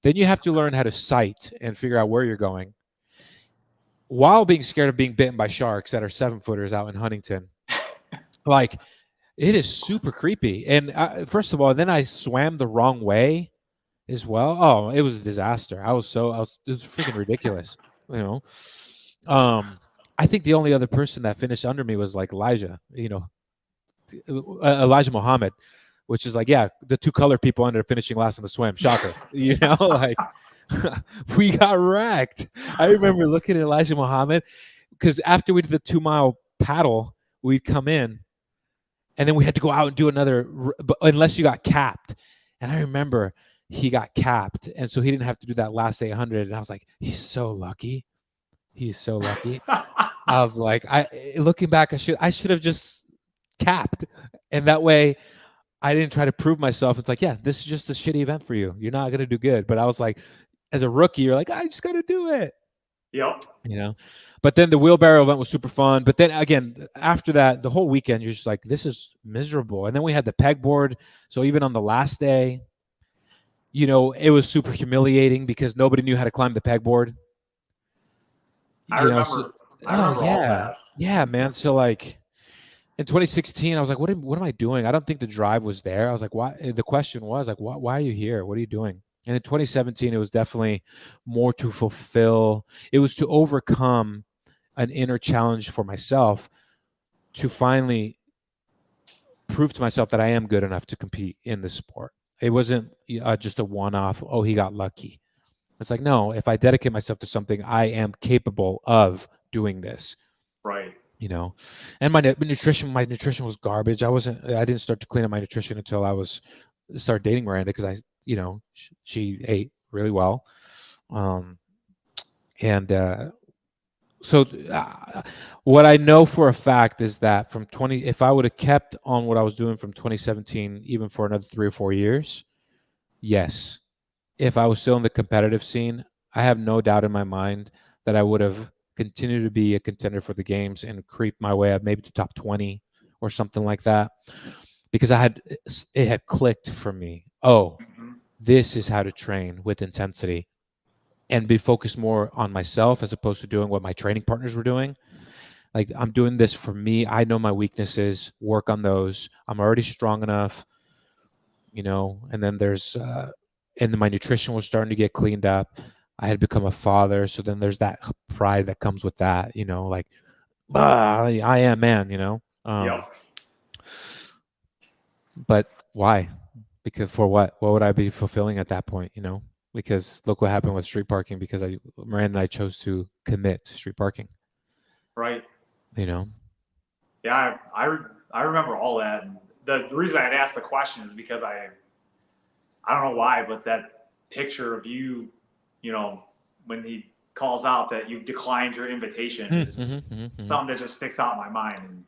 then you have to learn how to sight and figure out where you're going, while being scared of being bitten by sharks that are 7-footers out in Huntington. Like, it is super creepy. And first of all, then I swam the wrong way as well. Oh, it was a disaster. It was freaking ridiculous. I think the only other person that finished under me was like Elijah Muhammad, which is like, yeah, the 2 colored people ended up finishing last in the swim. Shocker. Like, we got wrecked. I remember looking at Elijah Muhammad, because after we did the 2-mile paddle, we'd come in, and then we had to go out and do another, unless you got capped. And I remember he got capped, and so he didn't have to do that last 800. And I was like, he's so lucky. He's so lucky. I was like, looking back, I should have just capped, and that way I didn't try to prove myself. It's like, yeah, this is just a shitty event for you. You're not gonna do good. But I was like, as a rookie, you're like, I just gotta do it. Yep. But then the wheelbarrow event was super fun. But then again, after that, the whole weekend, you're just like, this is miserable. And then we had the pegboard. So even on the last day, it was super humiliating, because nobody knew how to climb the pegboard. I remember all that. Yeah, man. So like in 2016, I was like, what am I doing? I don't think the drive was there. I was like, why? The question was like, why are you here? What are you doing? And in 2017, it was definitely more to fulfill. It was to overcome an inner challenge for myself to finally prove to myself that I am good enough to compete in this sport. It wasn't just a one-off. Oh, he got lucky. It's like, no, if I dedicate myself to something, I am capable of doing this. Right. You know, and my nutrition was garbage. I didn't start to clean up my nutrition until I started dating Miranda, because she ate really well. And so what I know for a fact is that if I would have kept on what I was doing from 2017, even for another 3 or 4 years, yes, if I was still in the competitive scene, I have no doubt in my mind that I would have continued to be a contender for the games and creep my way up maybe to top 20 or something like that, because it had clicked for me. Oh, this is how to train with intensity and be focused more on myself as opposed to doing what my training partners were doing. Like, I'm doing this for me. I know my weaknesses, work on those. I'm already strong enough, and then and then my nutrition was starting to get cleaned up. I had become a father. So then there's that pride that comes with that, like, I am man, Yep. But why? Because for what would I be fulfilling at that point, because look what happened with street parking, because Miranda and I chose to commit to street parking. Right. Yeah, I remember all that. And the reason I'd asked the question is because I don't know why, but that picture of you, when he calls out that you declined your invitation is just something that just sticks out in my mind. And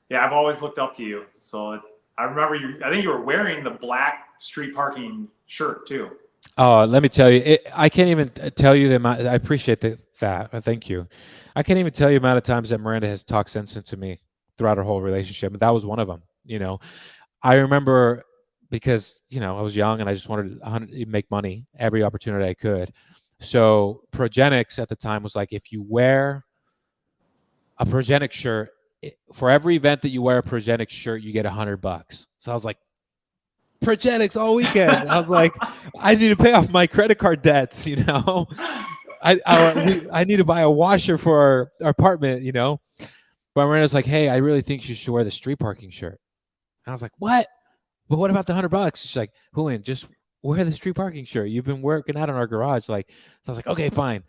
yeah, I've always looked up to you. So I remember I think you were wearing the black street parking shirt too. Oh, let me tell you, I can't even tell you the amount. I appreciate that. Thank you. I can't even tell you the amount of times that Miranda has talked sense into me throughout our whole relationship, and that was one of them. I remember, because I was young and I just wanted to make money every opportunity I could. So Progenics at the time was like, if you wear a Progenics shirt, for every event that you wear a Progenics shirt, you get $100. So I was like, Progenics all weekend. I was like, I need to pay off my credit card debts. I need to buy a washer for our apartment. But Miranda's like, hey, I really think you should wear the street parking shirt. And I was like, what? But what about the $100? She's like, Julian, just wear the street parking shirt. You've been working out in our garage. Like, so I was like, okay, fine.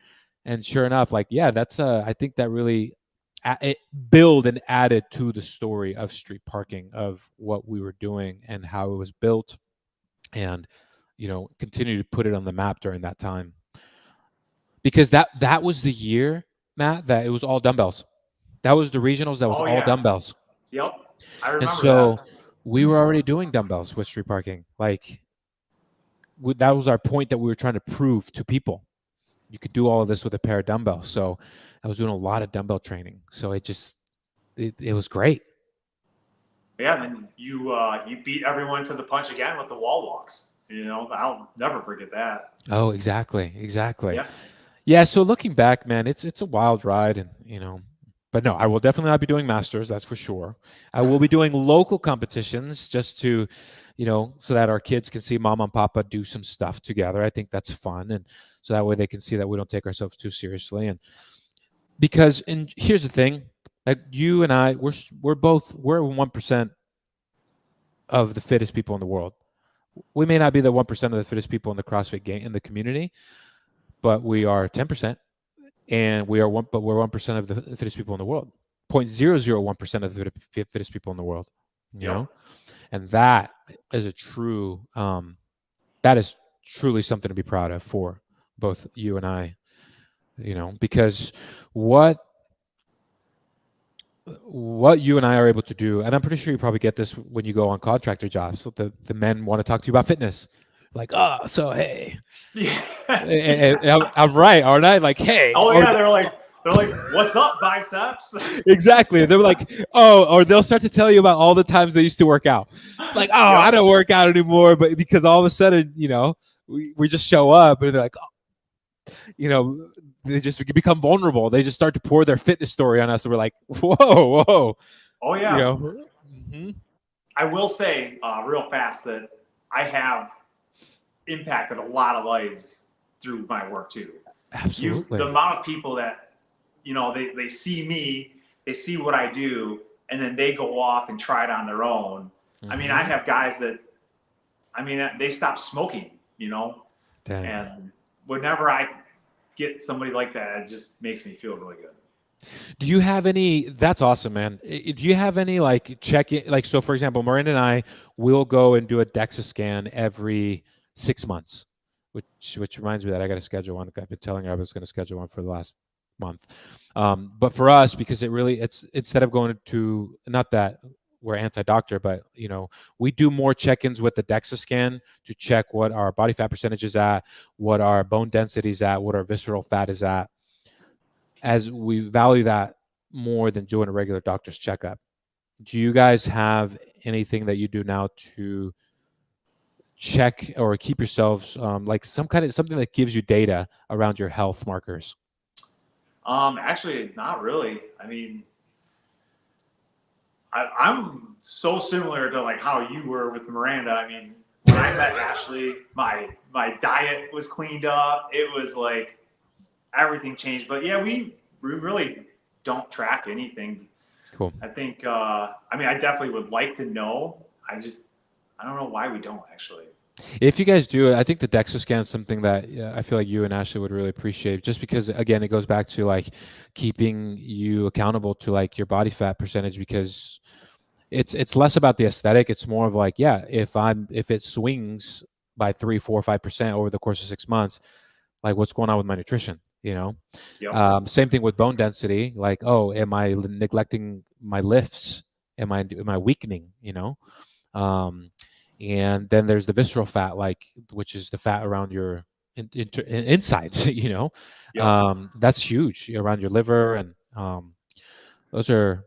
And sure enough, like, yeah, that's I think that really it built and added to the story of street parking, of what we were doing and how it was built, and continue to put it on the map during that time, because that was the year, Matt, that it was all dumbbells. That was the regionals. That was all dumbbells. Yep, I remember. And so that. We were already doing dumbbells with street parking. Like, that was our point, that we were trying to prove to people. You could do all of this with a pair of dumbbells. So I was doing a lot of dumbbell training. So it was great. Yeah, and then you beat everyone to the punch again with the wall walks. I'll never forget that. Oh, exactly. Yeah. So looking back, man, it's a wild ride, and but no, I will definitely not be doing masters. That's for sure. I will be doing local competitions, just to, so that our kids can see mom and papa do some stuff together. I think that's fun, and so that way they can see that we don't take ourselves too seriously. And here's the thing, like, you and I, we're 1% of the fittest people in the world. We may not be the 1% of the fittest people in the CrossFit game in the community, but we are 10%. And we're 1% of the fittest people in the world. 0.001% of the fittest people in the world. You know, and that is that is truly something to be proud of for both you and I. Because what you and I are able to do, and I'm pretty sure you probably get this when you go on contractor jobs. So the men want to talk to you about fitness. Like, oh, so hey, I'm right, aren't I? Like, hey. Oh yeah, they're like, what's up, biceps? Exactly. They're like, oh, or they'll start to tell you about all the times they used to work out. Like, oh, I don't work out anymore, but because all of a sudden, we just show up, and they're like, oh, they just become vulnerable. They just start to pour their fitness story on us, and we're like, whoa. Oh yeah. I will say real fast that I have impacted a lot of lives through my work too. Absolutely. The amount of people that they see me, they see what I do, and then they go off and try it on their own. I mean, I have guys that, they stop smoking, Dang. and whenever I get somebody like that, it just makes me feel really good. Do you have any? That's awesome, man. Do you have any like check-in? Like, so for example, Miranda and I will go and do a DEXA scan every 6 months, which reminds me that I got to schedule one. I've been telling her I was going to schedule one for the last month. But for us, because it's instead of going to, not that we're anti-doctor, but we do more check-ins with the DEXA scan to check what our body fat percentage is at, what our bone density is at, what our visceral fat is at, as we value that more than doing a regular doctor's checkup. Do you guys have anything that you do now to check or keep yourselves like something that gives you data around your health markers? Actually, not really. I mean, I'm so similar to like how you were with Miranda. I mean, when I met Ashley, my diet was cleaned up. It was like everything changed. But yeah, we really don't track anything. Cool. I think, I definitely would like to know. I don't know why we don't actually. If you guys do it, I think the DEXA scan is something that I feel like you and Ashley would really appreciate, just because, again, it goes back to like keeping you accountable to like your body fat percentage, because it's less about the aesthetic. It's more of like, yeah, if it swings by 3, 4, 5% over the course of 6 months, like what's going on with my nutrition, Yep. Same thing with bone density. Like, oh, am I neglecting my lifts? Am I weakening? And then there's the visceral fat, like, which is the fat around your insides. Yep. That's huge around your liver, and those are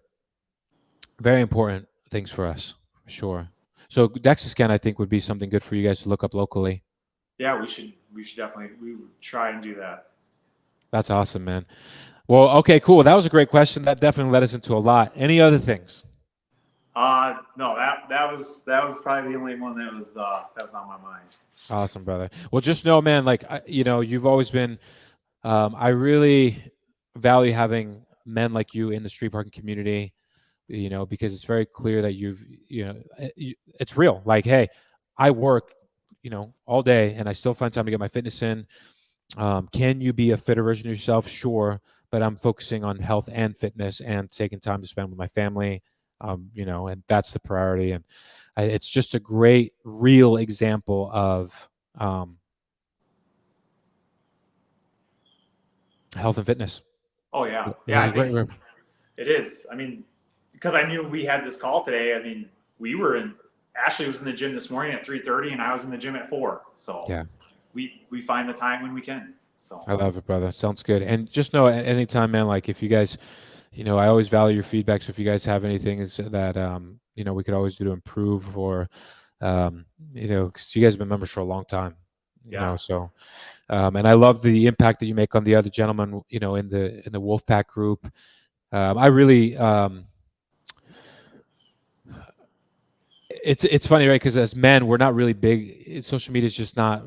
very important things for us, for sure. So DEXA scan, I think, would be something good for you guys to look up locally. Yeah, we should definitely, we would try and do that. That's awesome, man. Well, okay, cool. That was a great question. That definitely led us into a lot. Any other things? No, that was probably the only one that was on my mind. Awesome, brother. Well, just know, man, like, you've always been, I really value having men like you in the street parking community, because it's very clear that it's real. Like, hey, I work, all day, and I still find time to get my fitness in. Can you be a fitter version of yourself? Sure. But I'm focusing on health and fitness and taking time to spend with my family, and that's the priority. And it's just a great, real example of health and fitness. Oh, yeah. Yeah, I think great. it is. I mean, because I knew we had this call today. I mean, Ashley was in the gym this morning at 3:30, and I was in the gym at 4. So yeah, we find the time when we can. So I love it, brother. Sounds good. And just know, at any time, man, like, if you guys, I always value your feedback. So if you guys have anything that we could always do to improve, or because you guys have been members for a long time, so and I love the impact that you make on the other gentlemen, in the Wolfpack group. I really it's funny, right? Because as men, we're not really big. Social media is just not.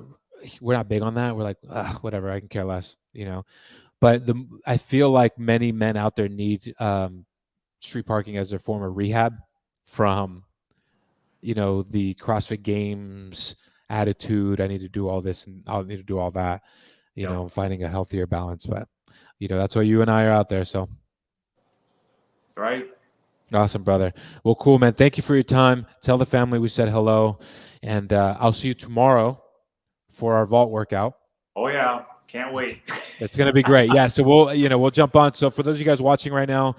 We're not big on that. We're like, whatever, I can care less, But I feel like many men out there need street parking as their form of rehab from, the CrossFit Games attitude. I need to do all this and I need to do all that, finding a healthier balance. But, that's why you and I are out there. So that's right. Awesome, brother. Well, cool, man. Thank you for your time. Tell the family we said hello, and I'll see you tomorrow for our vault workout. Oh yeah, can't wait. It's going to be great. Yeah, so we'll jump on. So for those of you guys watching right now,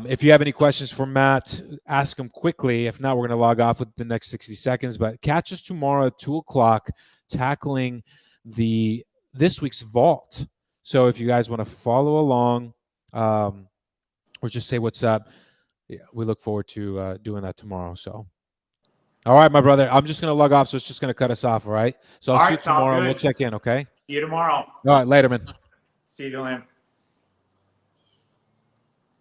if you have any questions for Matt, ask them quickly. If not, we're going to log off with the next 60 seconds. But catch us tomorrow at 2:00, tackling this week's vault. So if you guys want to follow along, or just say what's up, yeah, we look forward to doing that tomorrow. So. All right, my brother. I'm just going to log off, so it's just going to cut us off, all right? So I'll see you tomorrow. We'll check in, okay? See you tomorrow. All right, later, man. See you, Julian.